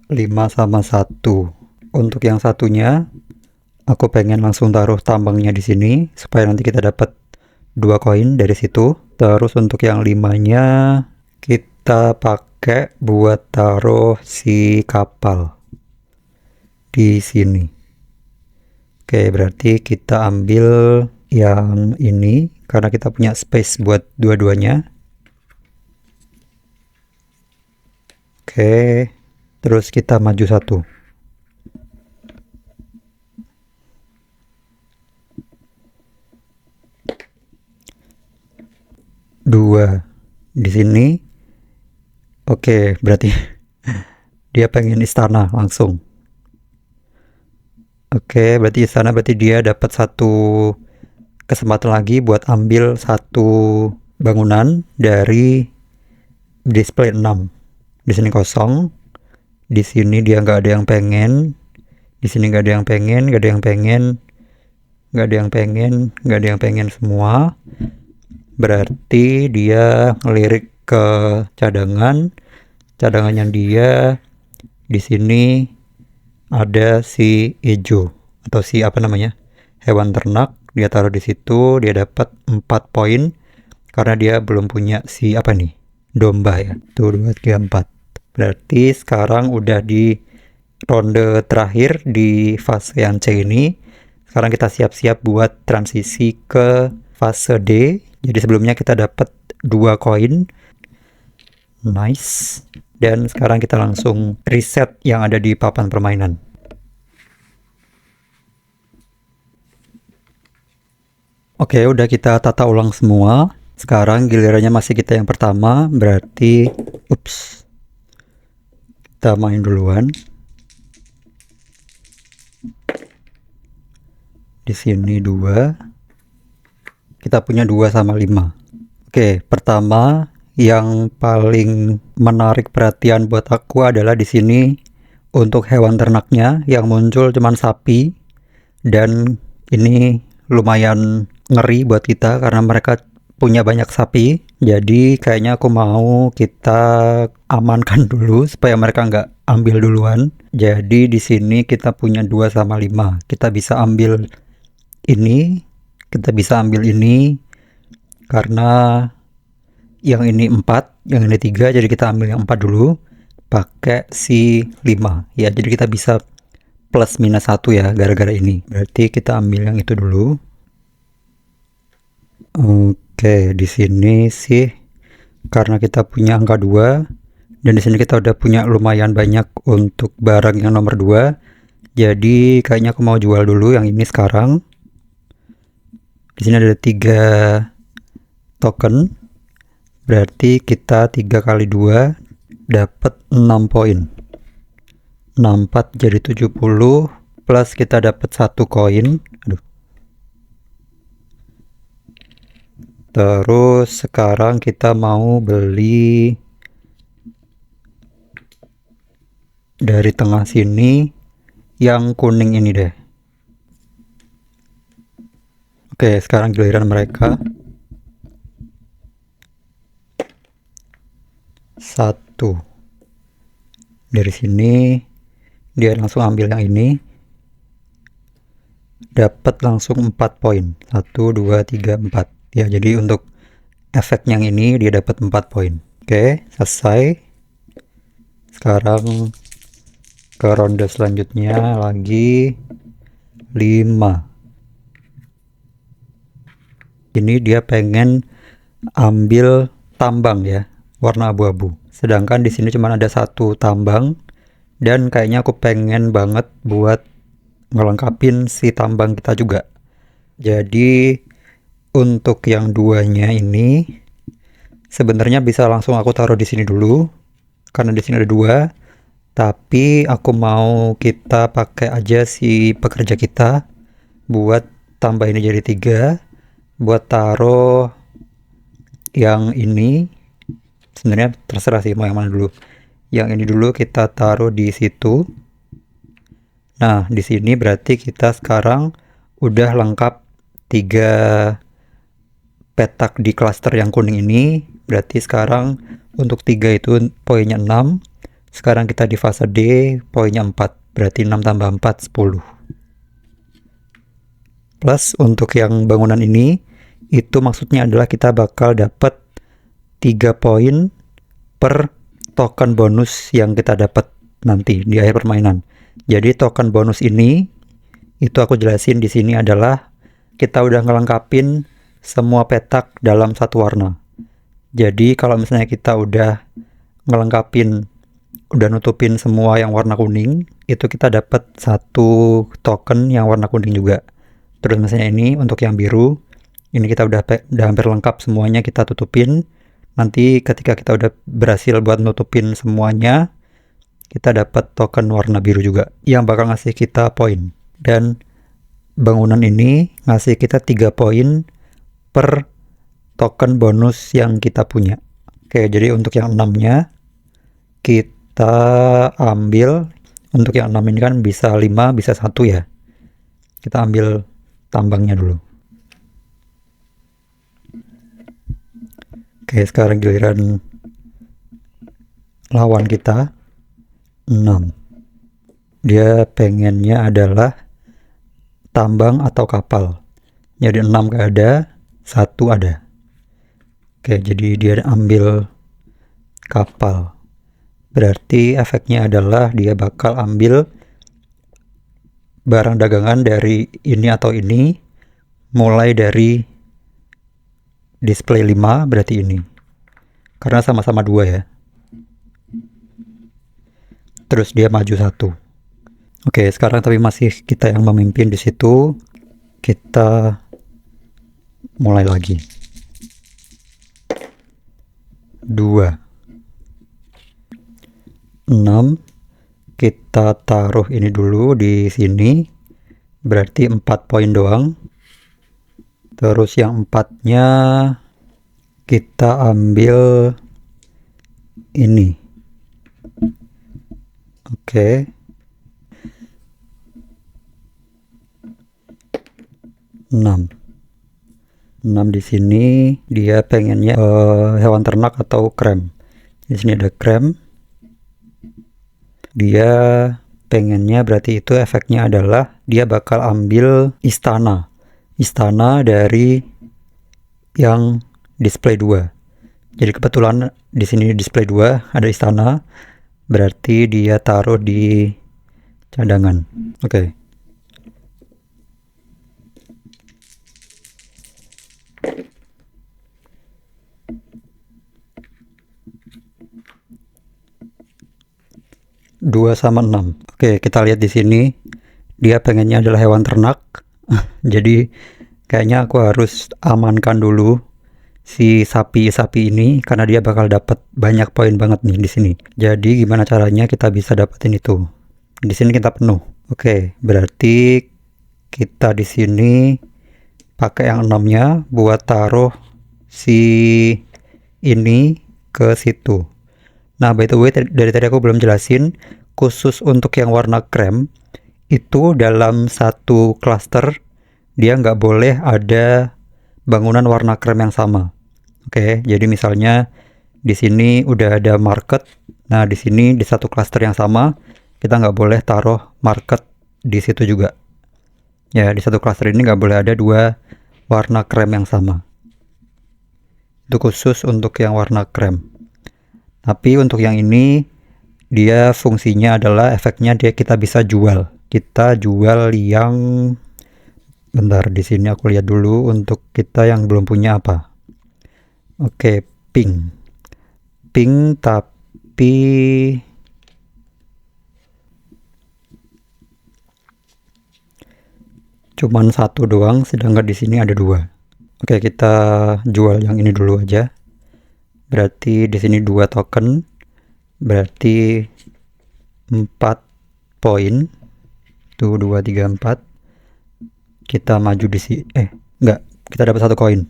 5 sama 1. Untuk yang satunya aku pengen langsung taruh tambangnya di sini supaya nanti kita dapat 2 koin dari situ. Terus untuk yang 5-nya kita pakai buat taruh si kapal di sini. Oke, berarti kita ambil yang ini karena kita punya space buat dua-duanya. Oke, terus kita maju 1. Dua di sini. Oke, berarti dia pengen istana langsung. Oke, berarti istana, berarti dia dapat 1 kesempatan lagi buat ambil 1 bangunan dari display 6. Di sini kosong. Di sini dia nggak ada yang pengen. Di sini nggak ada yang pengen, nggak ada yang pengen, nggak ada yang pengen, nggak ada yang pengen semua. Berarti dia ngelirik ke cadangan. Cadangannya dia di sini ada si hijau atau si apa namanya? Hewan ternak. Dia taruh di situ, dia dapat 4 poin karena dia belum punya si apa nih? Domba ya. Tuh 2 3 4. Berarti sekarang udah di ronde terakhir di fase yang C ini. Sekarang kita siap-siap buat transisi ke fase D. Jadi sebelumnya kita dapat 2 koin. Nice. Dan sekarang kita langsung reset yang ada di papan permainan. Oke, udah kita tata ulang semua. Sekarang gilirannya masih kita yang pertama, berarti kita main duluan. Di sini 2. Kita punya 2 sama 5. Oke, pertama yang paling menarik perhatian buat aku adalah di sini untuk hewan ternaknya yang muncul cuman sapi, dan ini lumayan ngeri buat kita karena mereka punya banyak sapi. Jadi kayaknya aku mau kita amankan dulu supaya mereka nggak ambil duluan. Jadi di sini kita punya 2 sama 5. Kita bisa ambil ini, kita bisa ambil ini karena yang ini 4, yang ini 3, jadi kita ambil yang 4 dulu pakai si 5 ya. Jadi kita bisa plus minus 1 ya gara-gara ini. Berarti kita ambil yang itu dulu. Oke, di sini sih karena kita punya angka 2 dan di sini kita udah punya lumayan banyak untuk barang yang nomor 2. Jadi kayaknya aku mau jual dulu yang ini sekarang. Di sini ada 3 token. Berarti kita 3 kali 2 dapat 6 poin. 64 jadi 70 plus kita dapat 1 koin. Terus sekarang kita mau beli dari tengah sini yang kuning ini deh. Oke, sekarang giliran mereka. 1. Dari sini dia langsung ambil yang ini, dapat langsung 4 poin. 1 2 3 4 ya. Jadi untuk efek yang ini dia dapat 4 poin. Oke, selesai. Sekarang ke ronde selanjutnya lagi 5. Ini dia pengen ambil tambang ya, warna abu-abu. Sedangkan di sini cuma ada 1 tambang dan kayaknya aku pengen banget buat ngelengkapin si tambang kita juga. Jadi untuk yang 2-nya ini sebenarnya bisa langsung aku taruh di sini dulu karena di sini ada 2. Tapi aku mau kita pakai aja si pekerja kita buat tambah ini jadi 3, buat taruh yang ini. Sebenarnya terserah sih mau yang mana dulu. Yang ini dulu kita taruh di situ. Nah, di sini berarti kita sekarang udah lengkap 3 petak di klaster yang kuning ini. Berarti sekarang untuk 3 itu poinnya 6. Sekarang kita di fase D poinnya 4. Berarti 6 tambah 4 10. Plus untuk yang bangunan ini, itu maksudnya adalah kita bakal dapat 3 poin per token bonus yang kita dapat nanti di akhir permainan. Jadi token bonus ini itu aku jelasin di sini adalah kita udah ngelengkapin semua petak dalam satu warna. Jadi kalau misalnya kita udah ngelengkapin, udah nutupin semua yang warna kuning, itu kita dapat 1 token yang warna kuning juga. Terus misalnya ini untuk yang biru, ini kita udah hampir lengkap semuanya kita tutupin. Nanti ketika kita udah berhasil buat nutupin semuanya, kita dapat token warna biru juga yang bakal ngasih kita poin. Dan bangunan ini ngasih kita 3 poin per token bonus yang kita punya. Oke, jadi untuk yang 6-nya kita ambil. Untuk yang 6 ini kan bisa 5, bisa 1 ya. Kita ambil tambangnya dulu. Oke, sekarang giliran lawan kita 6. Dia pengennya adalah tambang atau kapal. Jadi 6 gak ada, 1 ada. Oke, jadi dia ambil kapal. Berarti efeknya adalah dia bakal ambil barang dagangan dari ini atau ini, mulai dari display 5 berarti ini. Karena sama-sama 2 ya. Terus dia maju 1. Oke, sekarang tapi masih kita yang memimpin di situ. Kita mulai lagi. 2, 6, kita taruh ini dulu di sini, berarti 4 poin doang. Terus yang 4-nya kita ambil ini. Oke. 6 di sini dia pengennya hewan ternak atau krem. Di sini ada krem. Dia pengennya berarti itu efeknya adalah dia bakal ambil istana dari yang display 2. Jadi kebetulan di sini display 2 ada istana, berarti dia taruh di cadangan. Oke. Dua sama 6. Oke, kita lihat di sini dia pengennya adalah hewan ternak. Jadi kayaknya aku harus amankan dulu si sapi ini karena dia bakal dapat banyak poin banget nih di sini. Jadi gimana caranya kita bisa dapetin itu? Di sini kita penuh. Oke, berarti kita di sini pakai yang 6-nya buat taruh si ini ke situ. Nah, by the way, dari tadi aku belum jelasin, khusus untuk yang warna krem, itu dalam satu klaster, dia nggak boleh ada bangunan warna krem yang sama. Oke, jadi misalnya di sini udah ada market, nah di sini di satu klaster yang sama, kita nggak boleh taruh market di situ juga. Ya, di satu klaster ini nggak boleh ada dua warna krem yang sama. Itu khusus untuk yang warna krem. Tapi untuk yang ini dia fungsinya adalah efeknya kita bisa jual. Kita jual yang bentar, di sini aku lihat dulu untuk kita yang belum punya apa. Oke, pink. Pink tapi cuman satu doang, sedangkan di sini ada 2. Oke, kita jual yang ini dulu aja. Berarti di sini 2 token, berarti 4 poin. Tuh 2, 3, 4. Kita maju di sini. Enggak, kita dapat 1 koin.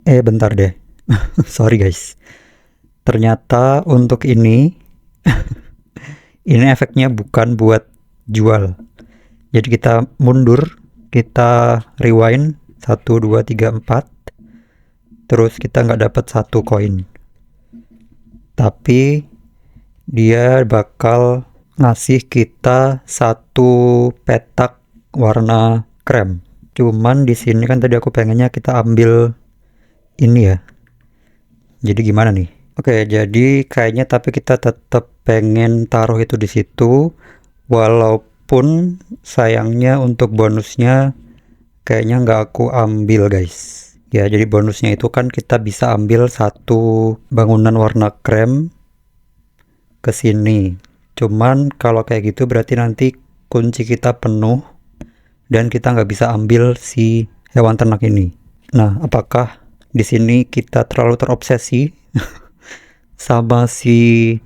Bentar deh. Sorry guys. Ternyata untuk ini ini efeknya bukan buat jual. Jadi kita mundur, kita rewind 1, 2, 3, 4. Terus kita nggak dapat 1 koin, tapi dia bakal ngasih kita 1 petak warna krem. Cuman di sini kan tadi aku pengennya kita ambil ini ya. Jadi gimana nih? Oke, jadi kayaknya tapi kita tetap pengen taruh itu di situ, walaupun sayangnya untuk bonusnya kayaknya nggak aku ambil guys. Ya, jadi bonusnya itu kan kita bisa ambil 1 bangunan warna krem ke sini. Cuman kalau kayak gitu berarti nanti kunci kita penuh dan kita nggak bisa ambil si hewan ternak ini. Nah, apakah di sini kita terlalu terobsesi sama si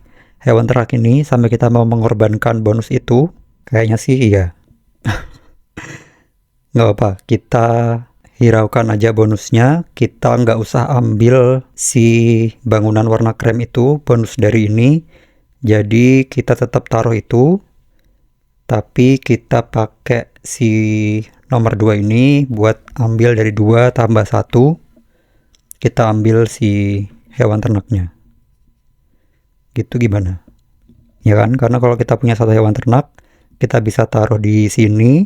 hewan ternak ini sampai kita mau mengorbankan bonus itu? Kayaknya sih iya. Nggak apa, kita hiraukan aja bonusnya. Kita nggak usah ambil si bangunan warna krem itu, bonus dari ini. Jadi kita tetap taruh itu, tapi kita pakai si nomor 2 ini buat ambil dari 2 tambah 1. Kita ambil si hewan ternaknya. Gitu gimana? Ya kan, karena kalau kita punya 1 hewan ternak, kita bisa taruh di sini.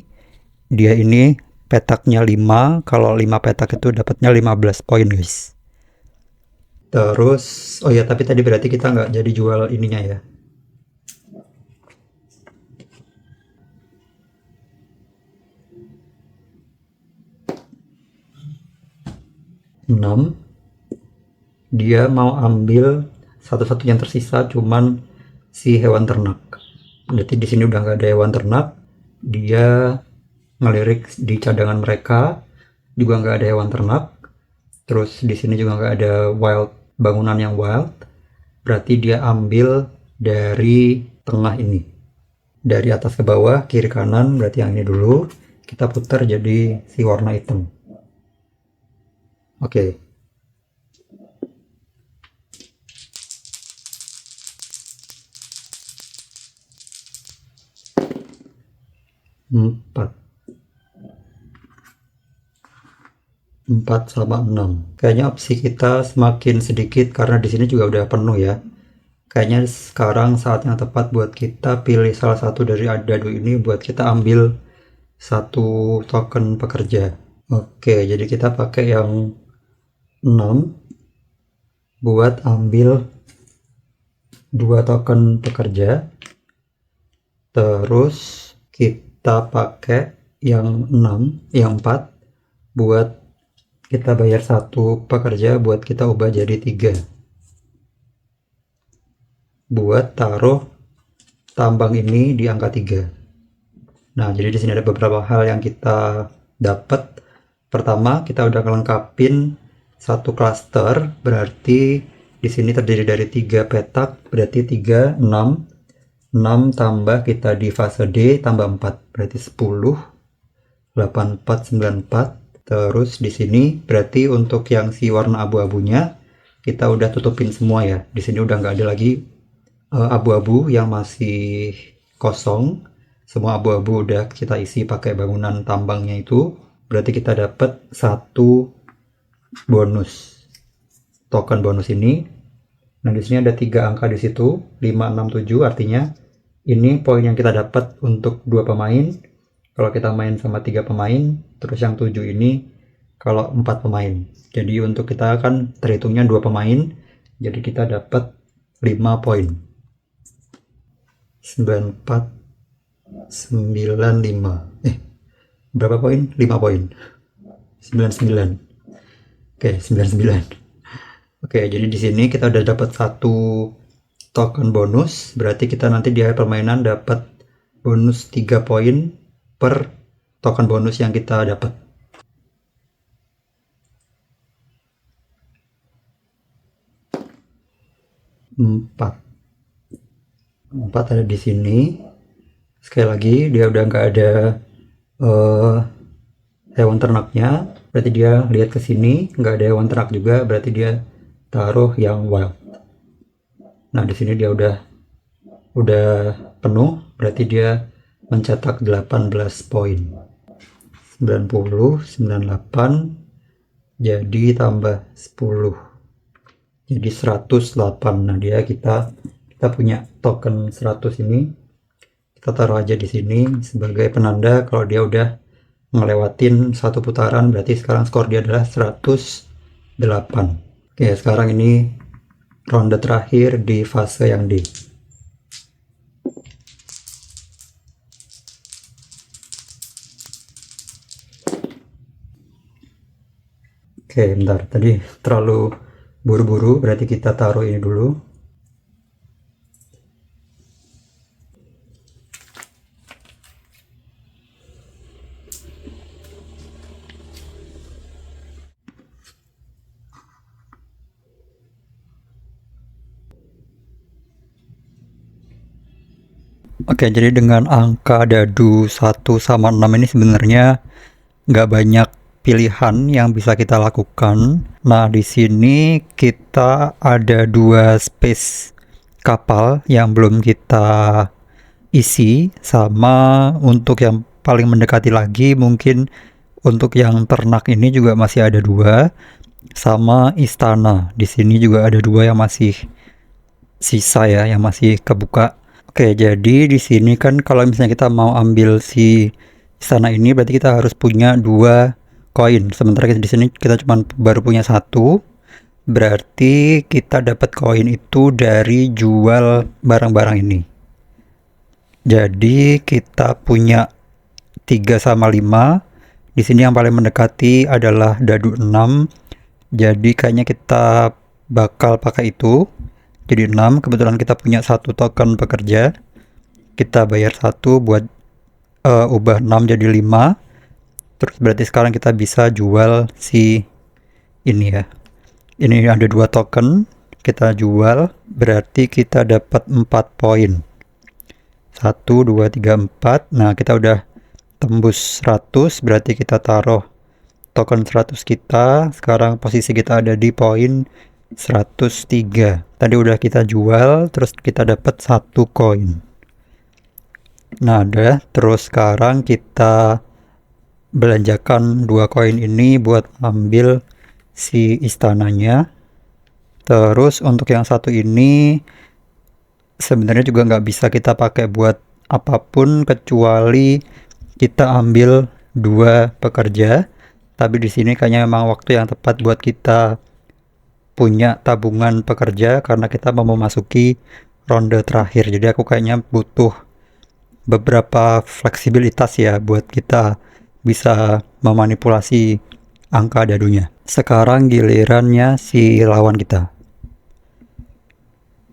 Dia ini petaknya 5, kalau 5 petak itu dapatnya 15 poin guys. Terus, oh ya, tapi tadi berarti kita nggak jadi jual ininya ya. Dia mau ambil satu-satu yang tersisa cuman si hewan ternak. Berarti di sini udah nggak ada hewan ternak. Dia ngelirik di cadangan mereka, juga nggak ada hewan ternak. Terus di sini juga nggak ada wild, bangunan yang wild. Berarti dia ambil dari tengah ini, dari atas ke bawah, kiri kanan. Berarti yang ini dulu kita putar jadi si warna hitam. Oke. 4 sama 6. Kayaknya opsi kita semakin sedikit karena di sini juga udah penuh ya. Kayaknya sekarang saat yang tepat buat kita pilih salah satu dari dadu ini buat kita ambil satu token pekerja. Oke, jadi kita pakai yang 6 buat ambil 2 token pekerja. Terus kita pakai yang 4 buat kita bayar satu pekerja buat kita ubah jadi 3 buat taruh tambang ini di angka 3. Nah, jadi di sini ada beberapa hal yang kita dapat. Pertama, kita udah kelengkapin satu klaster, berarti di sini terdiri dari 3 petak, berarti 3, 6 tambah kita di fase D tambah 4, berarti 10, 8, 4, 9, 4. Terus di sini berarti untuk yang si warna abu-abunya kita udah tutupin semua ya. Di sini udah nggak ada lagi abu-abu yang masih kosong. Semua abu-abu udah kita isi pakai bangunan tambangnya itu. Berarti kita dapat satu bonus, token bonus ini. Nah, di sini ada 3 angka di situ, 5, 6, 7, artinya ini poin yang kita dapat untuk 2 pemain. Kalau kita main sama 3 pemain, terus yang 7 ini kalau 4 pemain. Jadi untuk kita kan terhitungnya 2 pemain, jadi kita dapat 5 poin. 94 95. Berapa poin? 5 poin. 99. Oke, 99. Oke, jadi di sini kita udah dapat satu token bonus, berarti kita nanti di akhir permainan dapat bonus 3 poin per token bonus yang kita dapat. Empat ada di sini. Sekali lagi dia udah nggak ada hewan ternaknya, berarti dia lihat ke sini nggak ada hewan ternak juga, berarti dia taruh yang wild. Nah, di sini dia udah penuh, berarti dia mencetak 18 poin. 90, 98, jadi tambah 10. Jadi 108. Nah, kita punya token 100 ini. Kita taruh aja di sini sebagai penanda kalau dia udah ngelewatin satu putaran, berarti sekarang skor dia adalah 108. Oke, sekarang ini ronde terakhir di fase yang D. Oke, bentar. Tadi terlalu buru-buru, berarti kita taruh ini dulu. Oke, jadi dengan angka dadu 1 sama 6 ini sebenarnya nggak banyak pilihan yang bisa kita lakukan. Nah, di sini kita ada 2 space kapal yang belum kita isi, sama untuk yang paling mendekati lagi mungkin untuk yang ternak ini juga masih ada 2, sama istana. Di sini juga ada 2 yang masih sisa ya, yang masih kebuka. Oke, jadi di sini kan kalau misalnya kita mau ambil si istana ini, berarti kita harus punya 2 koin. Sementara di sini kita cuma baru punya 1. Berarti kita dapat koin itu dari jual barang-barang ini. Jadi kita punya 3 sama 5. Di sini yang paling mendekati adalah dadu 6. Jadi kayaknya kita bakal pakai itu. Jadi 6, kebetulan kita punya 1 token pekerja. Kita bayar 1 buat ubah 6 jadi 5. Terus berarti sekarang kita bisa jual si ini ya. Ini ada 2 token, kita jual, berarti kita dapat 4 poin. 1, 2, 3, 4. Nah, kita udah tembus 100, berarti kita taruh token 100 kita. Sekarang posisi kita ada di poin 103. Tadi udah kita jual, terus kita dapat 1 koin. Nah, udah. Terus sekarang kita belanjakan 2 koin ini buat ambil si istananya. Terus untuk yang satu ini sebenarnya juga nggak bisa kita pakai buat apapun kecuali kita ambil 2 pekerja. Tapi di sini kayaknya memang waktu yang tepat buat kita punya tabungan pekerja karena kita mau memasuki ronde terakhir. Jadi aku kayaknya butuh beberapa fleksibilitas ya buat kita bisa memanipulasi angka dadunya. Sekarang gilirannya si lawan kita.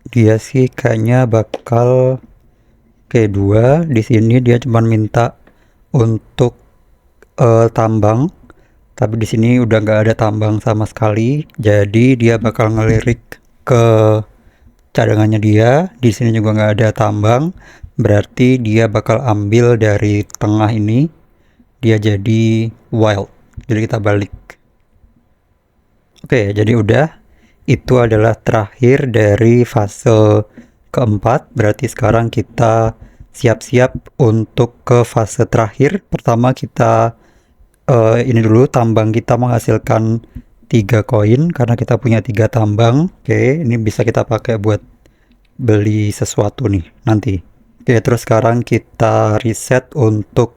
Dia sih kayaknya bakal kedua. Di sini dia cuma minta untuk tambang, tapi di sini udah nggak ada tambang sama sekali. Jadi dia bakal ngelirik ke cadangannya dia. Di sini juga nggak ada tambang, berarti dia bakal ambil dari tengah ini. Dia jadi wild. Jadi kita balik. Oke, jadi udah. Itu adalah terakhir dari fase keempat. Berarti sekarang kita siap-siap untuk ke fase terakhir. Pertama kita ini dulu, tambang kita menghasilkan 3 koin karena kita punya 3 tambang. Oke, ini bisa kita pakai buat beli sesuatu nih nanti. Oke, terus sekarang kita reset untuk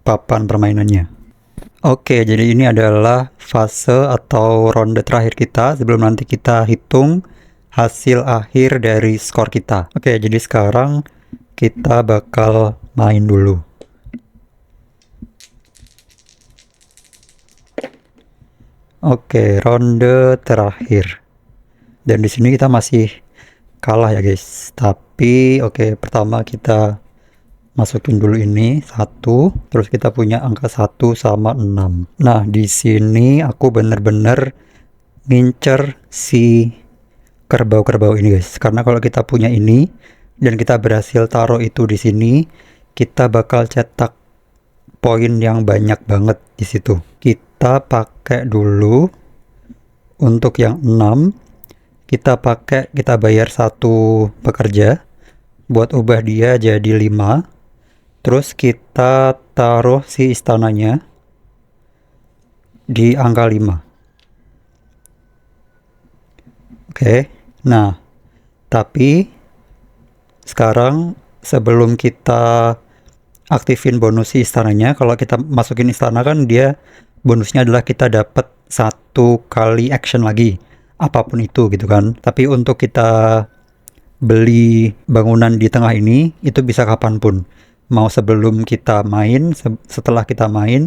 papan permainannya. Oke, jadi ini adalah fase atau ronde terakhir kita sebelum nanti kita hitung hasil akhir dari skor kita. Oke, jadi sekarang kita bakal main dulu. Oke, ronde terakhir. Dan di sini kita masih kalah ya guys. Tapi oke, pertama kita masukin dulu ini 1, terus kita punya angka 1 sama 6. Nah, di sini aku bener-bener ngincer si kerbau-kerbau ini guys. Karena kalau kita punya ini dan kita berhasil taruh itu di sini, kita bakal cetak poin yang banyak banget di situ. Kita pakai dulu untuk yang 6. Kita bayar 1 pekerja buat ubah dia jadi 5. Terus kita taruh si istananya di angka 5. Oke, nah tapi sekarang sebelum kita aktifin bonus si istananya, kalau kita masukin istana kan dia bonusnya adalah kita dapat 1 kali action lagi, apapun itu gitu kan. Tapi untuk kita beli bangunan di tengah ini itu bisa kapanpun, mau sebelum kita main, setelah kita main,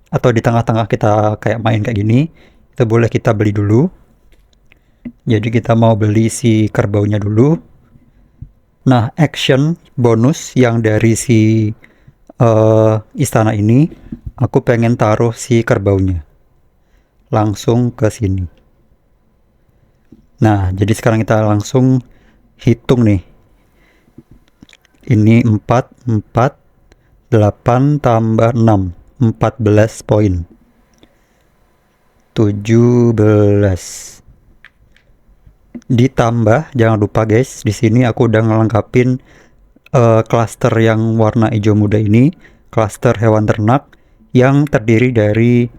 atau di tengah-tengah kita kayak main kayak gini, itu boleh kita beli dulu. Jadi kita mau beli si kerbaunya dulu. Nah, action bonus yang dari si istana ini, aku pengen taruh si kerbaunya langsung ke sini. Nah, jadi sekarang kita langsung hitung nih. Ini 4, 8 tambah 6, 14 poin. 17. Ditambah, jangan lupa guys, di sini aku udah ngelengkapin klaster yang warna hijau muda ini, klaster hewan ternak yang terdiri dari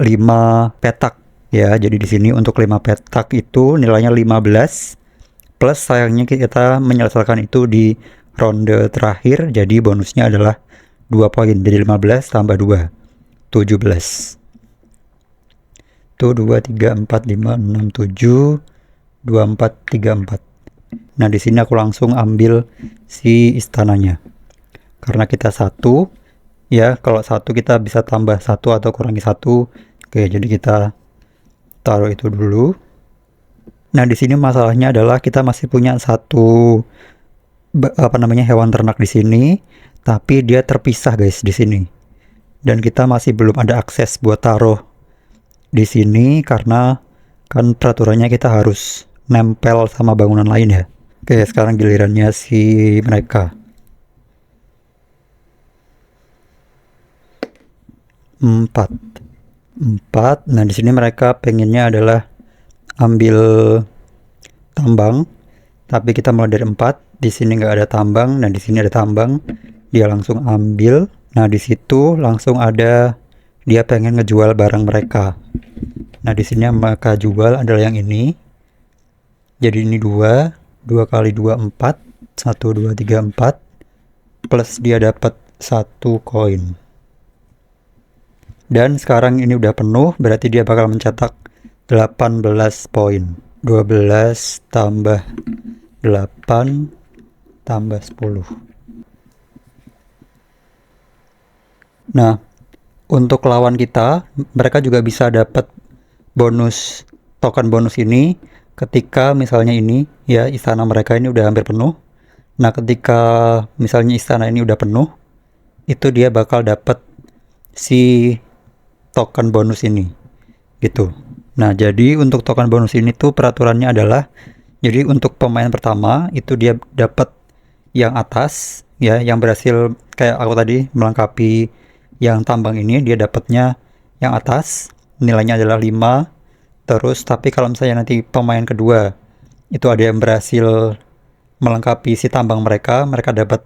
5 petak ya. Jadi di sini untuk 5 petak itu nilainya 15. Plus sayangnya kita menyelesaikan itu di ronde terakhir, jadi bonusnya adalah 2 poin. Jadi 15 tambah 2, 17. Tuh 2, 3, 4, 5, 6, 7, 2, 4, 3, 4. Nah, di sini aku langsung ambil si istananya. Karena kita 1, ya kalau 1 kita bisa tambah 1 atau kurangi 1. Oke, jadi kita taruh itu dulu. Nah, di sini masalahnya adalah kita masih punya 1 hewan ternak di sini, tapi dia terpisah guys di sini. dan kita masih belum ada akses buat taruh di sini karena kan peraturannya kita harus nempel sama bangunan lain ya. Oke, sekarang gilirannya si mereka. 4. Nah di sini mereka pengennya adalah ambil tambang, tapi kita mulai dari 4. Di sini nggak ada tambang, dan di sini ada tambang. Dia langsung ambil. Nah di situ langsung ada dia pengen ngejual barang mereka. Nah di sini yang mereka jual adalah yang ini. Jadi ini 2 kali 2 4, 1 2 3 4, plus dia dapat 1 koin. Dan sekarang ini udah penuh, berarti dia bakal mencetak 18 poin. 12 tambah 8 tambah 10. Nah, untuk lawan kita, mereka juga bisa dapat bonus, token bonus ini ketika misalnya ini ya, istana mereka ini udah hampir penuh. Nah ketika misalnya istana ini udah penuh, itu dia bakal dapat si token bonus ini gitu. Nah jadi untuk token bonus ini tuh peraturannya adalah, jadi untuk pemain pertama itu dia dapat yang atas ya, yang berhasil kayak aku tadi melengkapi yang tambang ini, dia dapatnya yang atas, nilainya adalah 5. Terus tapi kalau misalnya nanti pemain kedua itu ada yang berhasil melengkapi si tambang mereka, mereka dapat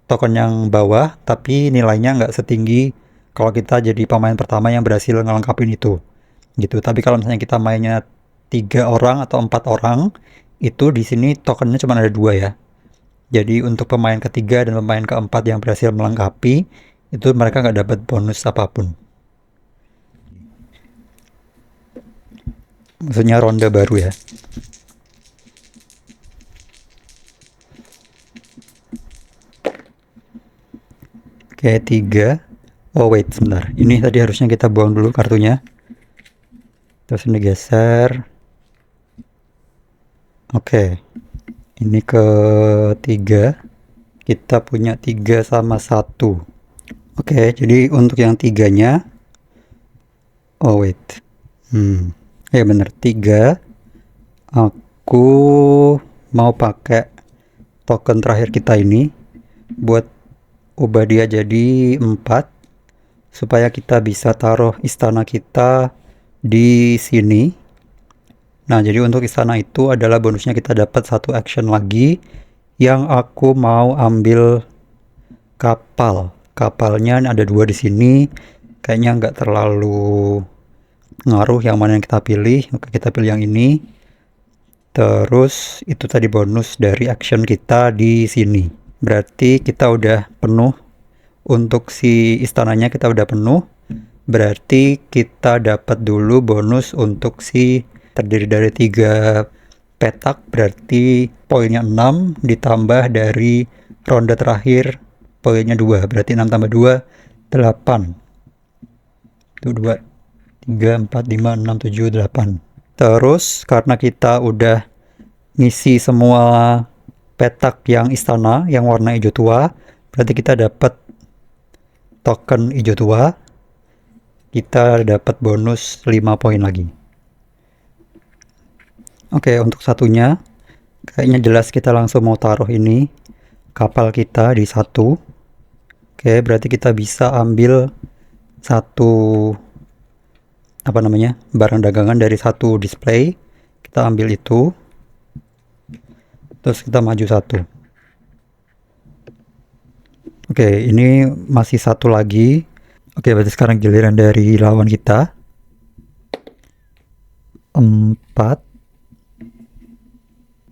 token yang bawah tapi nilainya nggak setinggi kalau kita jadi pemain pertama yang berhasil ngelengkapin itu gitu. Tapi kalau misalnya kita mainnya 3 orang atau 4 orang, itu di sini tokennya cuma ada 2 ya. Jadi untuk pemain ketiga dan pemain keempat yang berhasil melengkapi, itu mereka nggak dapat bonus apapun. Maksudnya ronde baru ya. Oke, 3. Oh wait, sebentar. Ini tadi harusnya kita buang dulu kartunya. Terus ini geser. Oke. Ini ketiga. Kita punya 3 sama 1. Oke, jadi untuk yang 3-nya. Oh wait. Ya bener, 3. Aku mau pakai token terakhir kita ini buat ubah dia jadi 4 supaya kita bisa taruh istana kita di sini. Nah jadi untuk istana itu adalah bonusnya kita dapat 1 action lagi, yang aku mau ambil kapal. Kapalnya ada 2 di sini, kayaknya nggak terlalu ngaruh yang mana yang kita pilih. Oke, kita pilih yang ini. Terus itu tadi bonus dari action kita di sini. Berarti kita udah penuh. Untuk si istananya kita udah penuh. Berarti kita dapat dulu bonus untuk si terdiri dari 3 petak. Berarti poinnya 6 ditambah dari ronde terakhir poinnya 2. Berarti 6 tambah 2 8. Itu 2 3 4 5 6 7 8. Terus karena kita udah ngisi semua petak yang istana yang warna hijau tua, berarti kita dapat token hijau tua. Kita dapat bonus 5 poin lagi. Oke, untuk satunya kayaknya jelas kita langsung mau taruh ini kapal kita di 1. Oke, berarti kita bisa ambil 1 barang dagangan dari 1 display. Kita ambil itu, terus kita maju 1. Oke, ini masih 1 lagi. Oke, berarti sekarang giliran dari lawan kita. 4.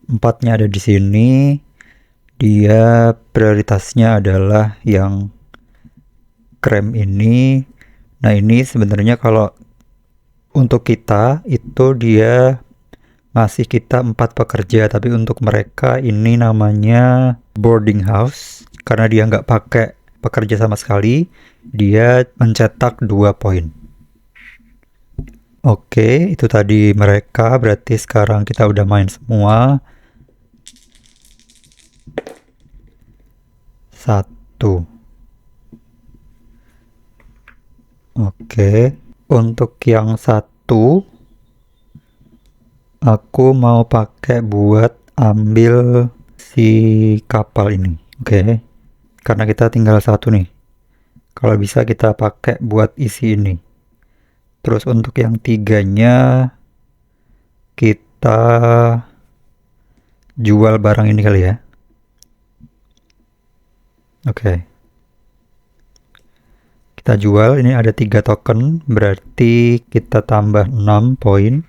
4-nya ada di sini. Dia prioritasnya adalah yang krem ini. Nah ini sebenarnya kalau untuk kita itu dia ngasih kita 4 pekerja, tapi untuk mereka ini namanya boarding house karena dia nggak pakai pekerja sama sekali. Dia mencetak 2 poin. Oke, itu tadi mereka. Berarti sekarang kita udah main semua. 1. Oke, untuk yang satu aku mau pakai buat ambil si kapal ini. Oke, karena kita tinggal satu nih. Kalau bisa kita pakai buat isi ini. Terus untuk yang tiganya kita jual barang ini kali ya. Oke. Kita jual, ini ada 3 token, berarti kita tambah 6 poin.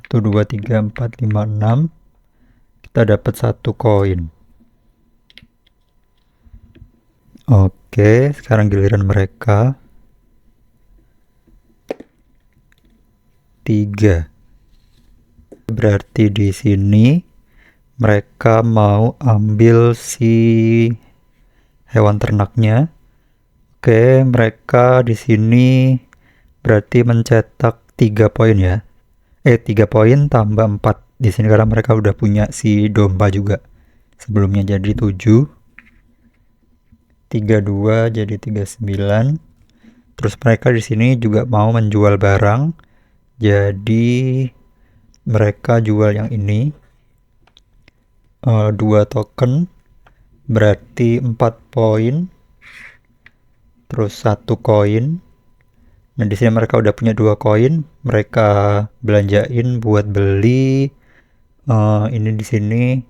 1, 2, 3, 4, 5, 6. Kita dapat 1 koin. Oke, sekarang giliran mereka. 3. Berarti di sini mereka mau ambil si hewan ternaknya. Oke, mereka di sini berarti mencetak 3 poin ya. 3 poin tambah 4 di sini karena mereka udah punya si domba juga. Sebelumnya jadi 7. 32 jadi 39. Terus mereka di sini juga mau menjual barang. Jadi mereka jual yang ini. 2 token berarti 4 poin. Terus 1 koin. Nah, di sini mereka udah punya 2 koin, mereka belanjain buat beli ini di sini.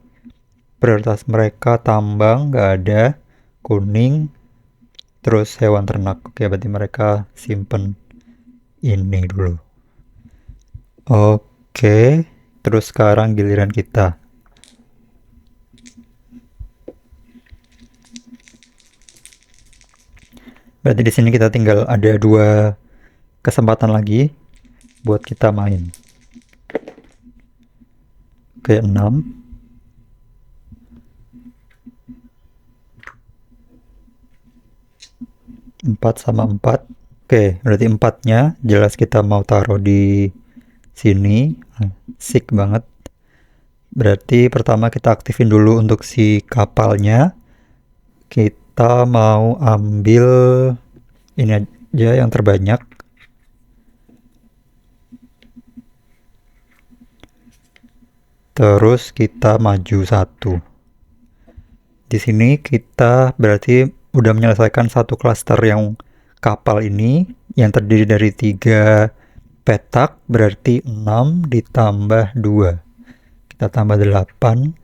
Prioritas mereka tambang nggak ada, kuning, terus hewan ternak. Oke, berarti mereka simpen ini dulu. Oke, terus sekarang giliran kita. Berarti di sini kita tinggal ada 2 kesempatan lagi buat kita main. Oke, 6. 4 sama 4. Oke, berarti 4-nya jelas kita mau taruh di sini. Asik banget. Berarti pertama kita aktifin dulu untuk si kapalnya. Kita mau ambil ini aja yang terbanyak. Terus kita maju 1. Di sini kita berarti udah menyelesaikan 1 klaster yang kapal ini yang terdiri dari 3 petak, berarti 6 ditambah 2. Kita tambah 8.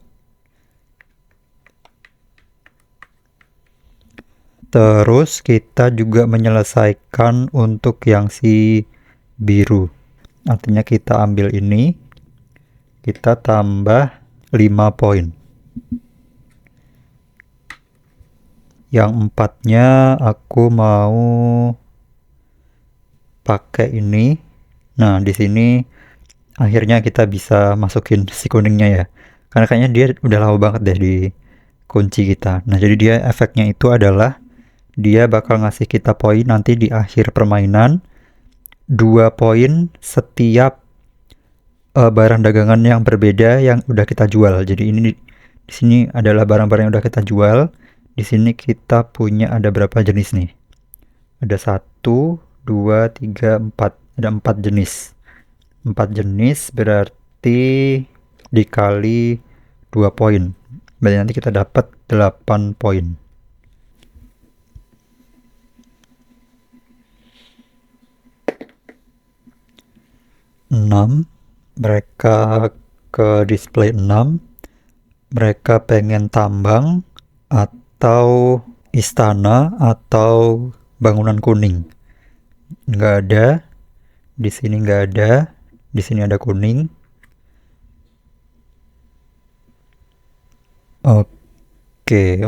Terus kita juga menyelesaikan untuk yang si biru. Artinya kita ambil ini, kita tambah 5 poin. Yang 4-nya aku mau pakai ini. Nah, di sini akhirnya kita bisa masukin si kuningnya ya. Karena kayaknya dia udah lama banget deh di kunci kita. Nah, jadi dia efeknya itu adalah dia bakal ngasih kita poin nanti di akhir permainan. 2 poin setiap barang dagangan yang berbeda yang udah kita jual. Jadi ini di sini adalah barang-barang yang udah kita jual. Di sini kita punya ada berapa jenis nih? Ada 1, 2, 3, 4. Ada 4 jenis. 4 jenis berarti dikali 2 poin. Berarti nanti kita dapat 8 poin. 6. Mereka ke display 6. Mereka pengen tambang atau istana atau bangunan kuning. Nggak ada. Di sini nggak ada. Di sini ada kuning. Oke.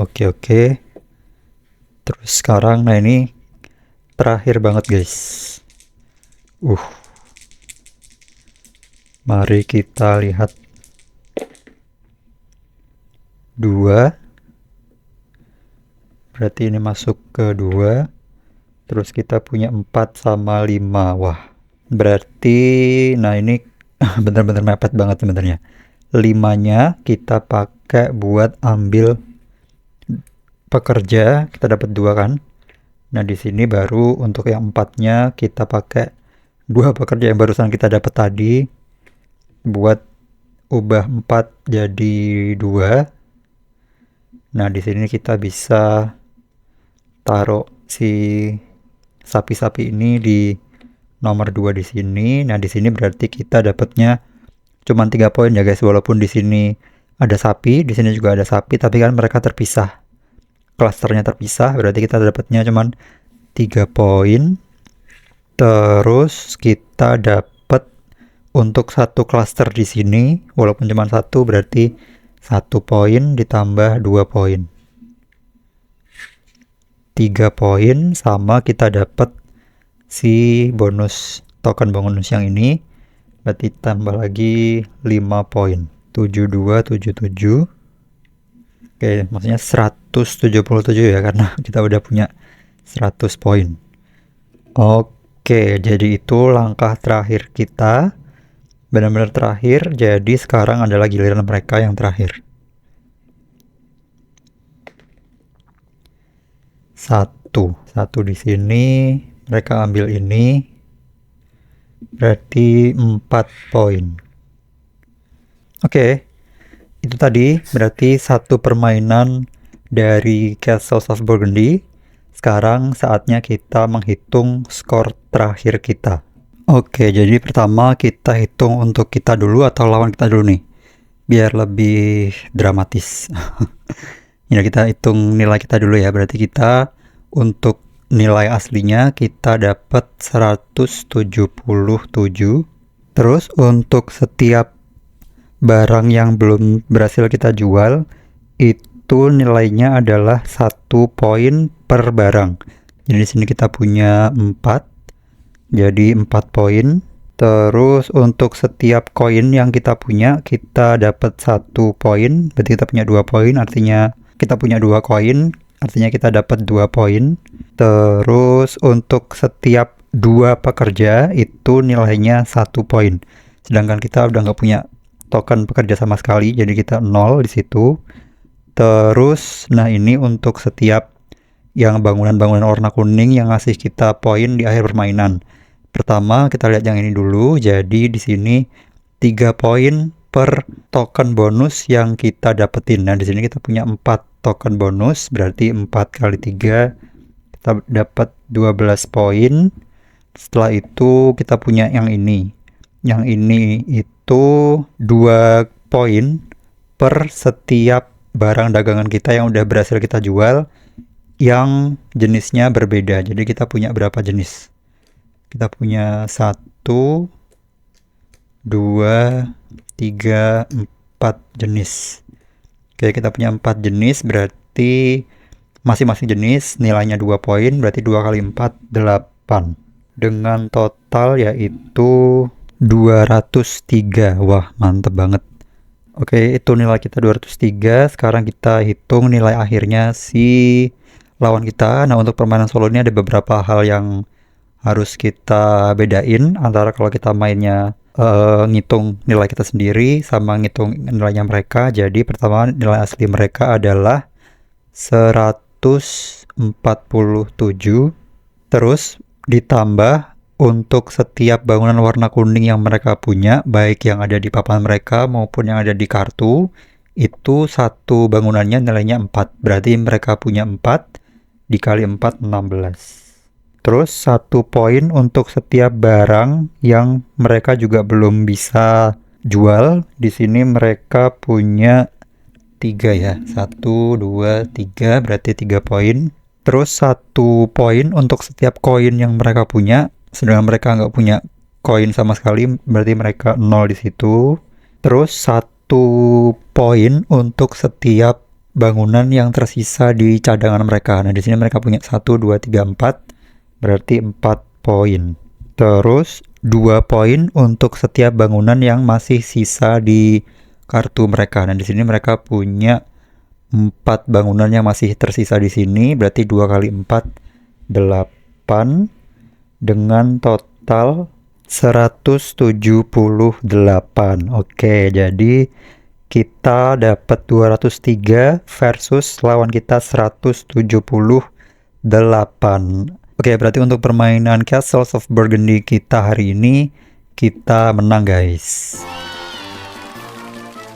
Terus sekarang, nah ini terakhir banget guys. Mari kita lihat. 2. Berarti ini masuk ke 2. Terus kita punya 4 sama 5. Wah, berarti nah ini bener-bener mepet banget sebenarnya. 5-nya kita pakai buat ambil pekerja, kita dapat 2 kan. Nah, di sini baru untuk yang 4-nya kita pakai 2 pekerja yang barusan kita dapat tadi buat ubah 4 jadi 2. Nah, di sini kita bisa taruh si sapi-sapi ini di nomor 2 di sini. Nah, di sini berarti kita dapatnya cuma 3 poin ya guys, walaupun di sini ada sapi, di sini juga ada sapi, tapi kan mereka terpisah. Klasternya terpisah, berarti kita dapatnya cuma 3 poin. Terus kita dapat untuk satu klaster di sini, walaupun cuma satu, berarti 1 poin ditambah 2 poin. 3 poin, sama kita dapat si bonus token bonus yang ini, berarti tambah lagi 5 poin. 7277. Oke, maksudnya 177 ya, karena kita udah punya 100 poin. Oke, jadi itu langkah terakhir kita. Benar-benar terakhir, jadi sekarang adalah giliran mereka yang terakhir. Satu di sini, mereka ambil ini, berarti 4 poin. Oke, itu tadi berarti satu permainan dari Castles of Burgundy. Sekarang saatnya kita menghitung skor terakhir kita. Oke, jadi pertama kita hitung untuk kita dulu atau lawan kita dulu nih, biar lebih dramatis. Ya, kita hitung nilai kita dulu ya. Berarti kita untuk nilai aslinya kita dapat 177. Terus untuk setiap barang yang belum berhasil kita jual, itu nilainya adalah 1 poin per barang. Jadi di sini kita punya 4. Jadi 4 poin. Terus untuk setiap koin yang kita punya, kita dapat 1 poin. Berarti kita punya 2 poin, artinya kita punya 2 koin, artinya kita dapat 2 poin. Terus untuk setiap 2 pekerja itu nilainya 1 poin. Sedangkan kita udah nggak punya token pekerja sama sekali, jadi kita 0 di situ. Terus, nah ini untuk setiap yang bangunan-bangunan warna kuning yang ngasih kita poin di akhir permainan. Pertama kita lihat yang ini dulu. Jadi di sini 3 poin per token bonus yang kita dapetin. Nah, di sini kita punya 4 token bonus, berarti 4 kali 3 kita dapat 12 poin. Setelah itu kita punya yang ini. Yang ini itu 2 poin per setiap barang dagangan kita yang udah berhasil kita jual yang jenisnya berbeda. Jadi kita punya berapa jenis? Kita punya 1, 2, 3, 4 jenis. Oke, kita punya 4 jenis, berarti masing-masing jenis nilainya 2 poin, berarti 2 kali 4, 8. Dengan total yaitu 203. Wah, mantep banget. Oke, itu nilai kita 203. Sekarang kita hitung nilai akhirnya si lawan kita. Nah, untuk permainan solo ini ada beberapa hal yang harus kita bedain antara kalau kita mainnya ngitung nilai kita sendiri sama ngitung nilainya mereka. Jadi pertama nilai asli mereka adalah 147. Terus ditambah untuk setiap bangunan warna kuning yang mereka punya, baik yang ada di papan mereka maupun yang ada di kartu, itu satu bangunannya nilainya 4. Berarti mereka punya 4 dikali 4, 16. Terus 1 poin untuk setiap barang yang mereka juga belum bisa jual. Di sini mereka punya 3 ya. 1, 2, 3, berarti 3 poin. Terus 1 poin untuk setiap koin yang mereka punya. Sedangkan mereka nggak punya koin sama sekali, berarti mereka 0 di situ. Terus 1 poin untuk setiap bangunan yang tersisa di cadangan mereka. Nah, di sini mereka punya 1, 2, 3, 4. Berarti 4 poin. Terus 2 poin untuk setiap bangunan yang masih sisa di kartu mereka. Nah, di sini mereka punya 4 bangunan yang masih tersisa di sini. Berarti 2 kali 4, 8. Dengan total 178. Oke, jadi kita dapat 203 versus lawan kita 178. Oke, berarti untuk permainan Castles of Burgundy kita hari ini, kita menang guys.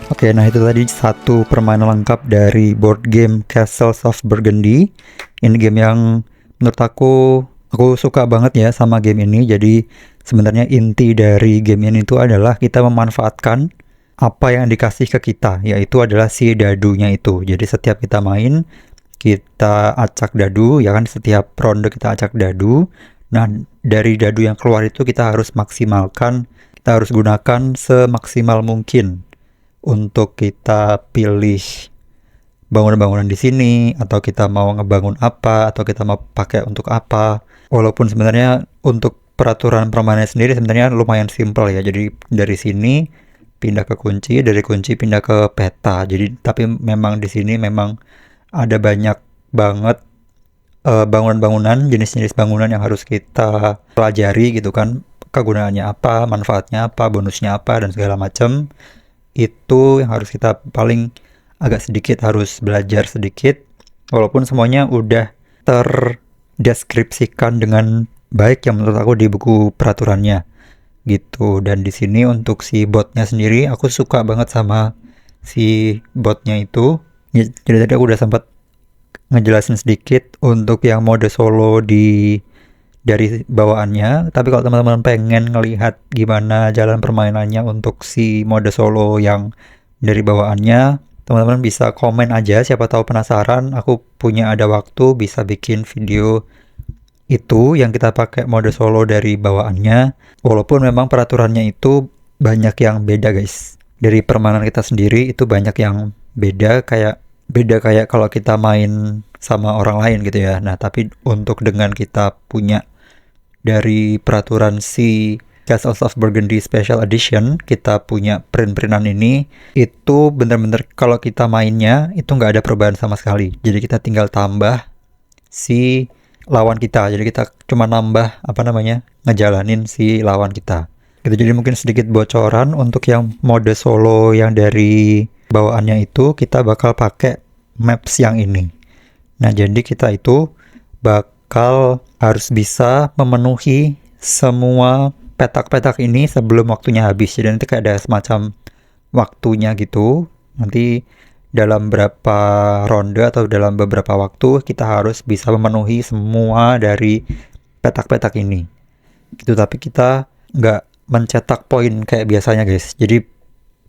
Oke, nah itu tadi satu permainan lengkap dari board game Castles of Burgundy. Ini game yang menurut aku suka banget ya sama game ini. Jadi sebenarnya inti dari game ini itu adalah kita memanfaatkan apa yang dikasih ke kita, yaitu adalah si dadunya itu. Jadi setiap kita main, kita acak dadu, ya kan, setiap ronde kita acak dadu. Nah, dari dadu yang keluar itu kita harus maksimalkan, kita harus gunakan semaksimal mungkin untuk kita pilih bangunan-bangunan di sini, atau kita mau ngebangun apa, atau kita mau pakai untuk apa. Walaupun sebenarnya untuk peraturan permainan sendiri sebenarnya lumayan simpel ya. Jadi dari sini pindah ke kunci, dari kunci pindah ke peta. Jadi tapi memang di sini memang ada banyak banget bangunan-bangunan, jenis-jenis bangunan yang harus kita pelajari gitu kan, kegunaannya apa, manfaatnya apa, bonusnya apa, dan segala macam. Itu yang harus kita paling agak sedikit harus belajar sedikit, walaupun semuanya udah terdeskripsikan dengan baik yang menurut aku di buku peraturannya gitu. Dan di sini untuk si botnya sendiri, aku suka banget sama si botnya itu. Ya, jadi tadi aku udah sempat ngejelasin sedikit untuk yang mode solo dari bawaannya. Tapi kalau teman-teman pengen ngelihat gimana jalan permainannya untuk si mode solo yang dari bawaannya, teman-teman bisa komen aja, siapa tahu penasaran. Aku punya ada waktu bisa bikin video itu yang kita pakai mode solo dari bawaannya. Walaupun memang peraturannya itu banyak yang beda guys. Dari permainan kita sendiri itu banyak yang beda kayak kalau kita main sama orang lain gitu ya. Nah, tapi untuk dengan kita punya dari peraturan si Castles of Burgundy Special Edition, kita punya print-printan ini, itu bener-bener kalau kita mainnya itu nggak ada perubahan sama sekali. Jadi kita tinggal tambah si lawan kita. Jadi kita cuma nambah ngejalanin si lawan kita. Gitu. Jadi mungkin sedikit bocoran untuk yang mode solo yang dari bawaannya itu, kita bakal pakai maps yang ini. Nah, jadi kita itu bakal harus bisa memenuhi semua petak-petak ini sebelum waktunya habis. Jadi nanti kayak ada semacam waktunya gitu. Nanti dalam berapa ronde atau dalam beberapa waktu kita harus bisa memenuhi semua dari petak-petak ini. Gitu, tapi kita nggak mencetak poin kayak biasanya guys. Jadi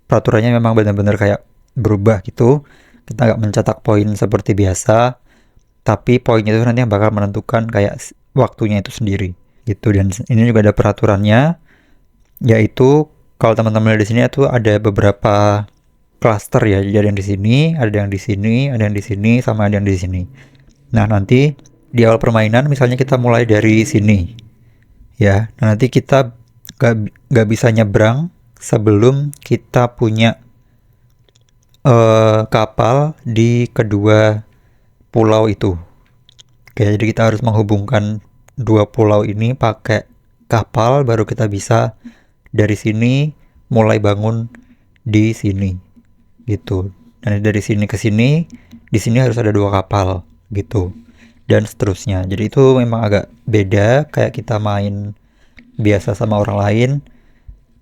peraturannya memang benar-benar kayak berubah gitu. Kita nggak mencetak poin seperti biasa, tapi poinnya itu nanti yang bakal menentukan kayak waktunya itu sendiri gitu. Dan ini juga ada peraturannya, yaitu kalau teman-teman lihat di sini itu ada beberapa cluster ya. Jadi ada yang di sini, ada yang di sini, ada yang di sini, sama ada yang di sini. Nah, nanti di awal permainan misalnya kita mulai dari sini ya. Nah, nanti kita nggak bisa nyebrang sebelum kita punya kapal di kedua pulau itu. Oke, jadi kita harus menghubungkan dua pulau ini pakai kapal, baru kita bisa dari sini mulai bangun di sini gitu. Dan dari sini ke sini, di sini harus ada dua kapal gitu, dan seterusnya. Jadi itu memang agak beda kayak kita main biasa sama orang lain.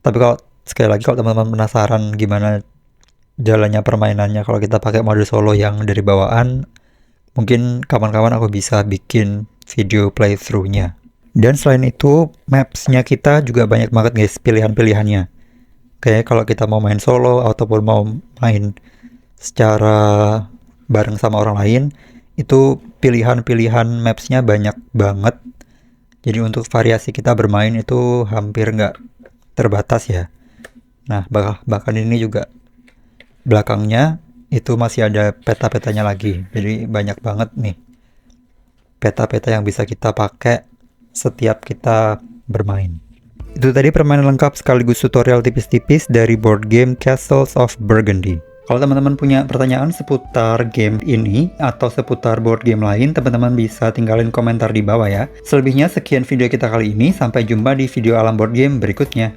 Tapi kalau sekali lagi, kalau teman-teman penasaran gimana jalannya permainannya kalau kita pakai mode solo yang dari bawaan, mungkin kapan-kapan aku bisa bikin video playthrough-nya. Dan selain itu, maps-nya kita juga banyak banget guys pilihan-pilihannya. Kayak kalau kita mau main solo ataupun mau main secara bareng sama orang lain, itu pilihan-pilihan maps-nya banyak banget. Jadi untuk variasi kita bermain itu hampir nggak terbatas ya. Nah, bahkan ini juga belakangnya itu masih ada peta-petanya lagi. Jadi banyak banget nih peta-peta yang bisa kita pakai setiap kita bermain. Itu tadi permainan lengkap sekaligus tutorial tipis-tipis dari board game Castles of Burgundy. Kalau teman-teman punya pertanyaan seputar game ini atau seputar board game lain, teman-teman bisa tinggalin komentar di bawah ya. Selebihnya sekian video kita kali ini, sampai jumpa di video alam board game berikutnya.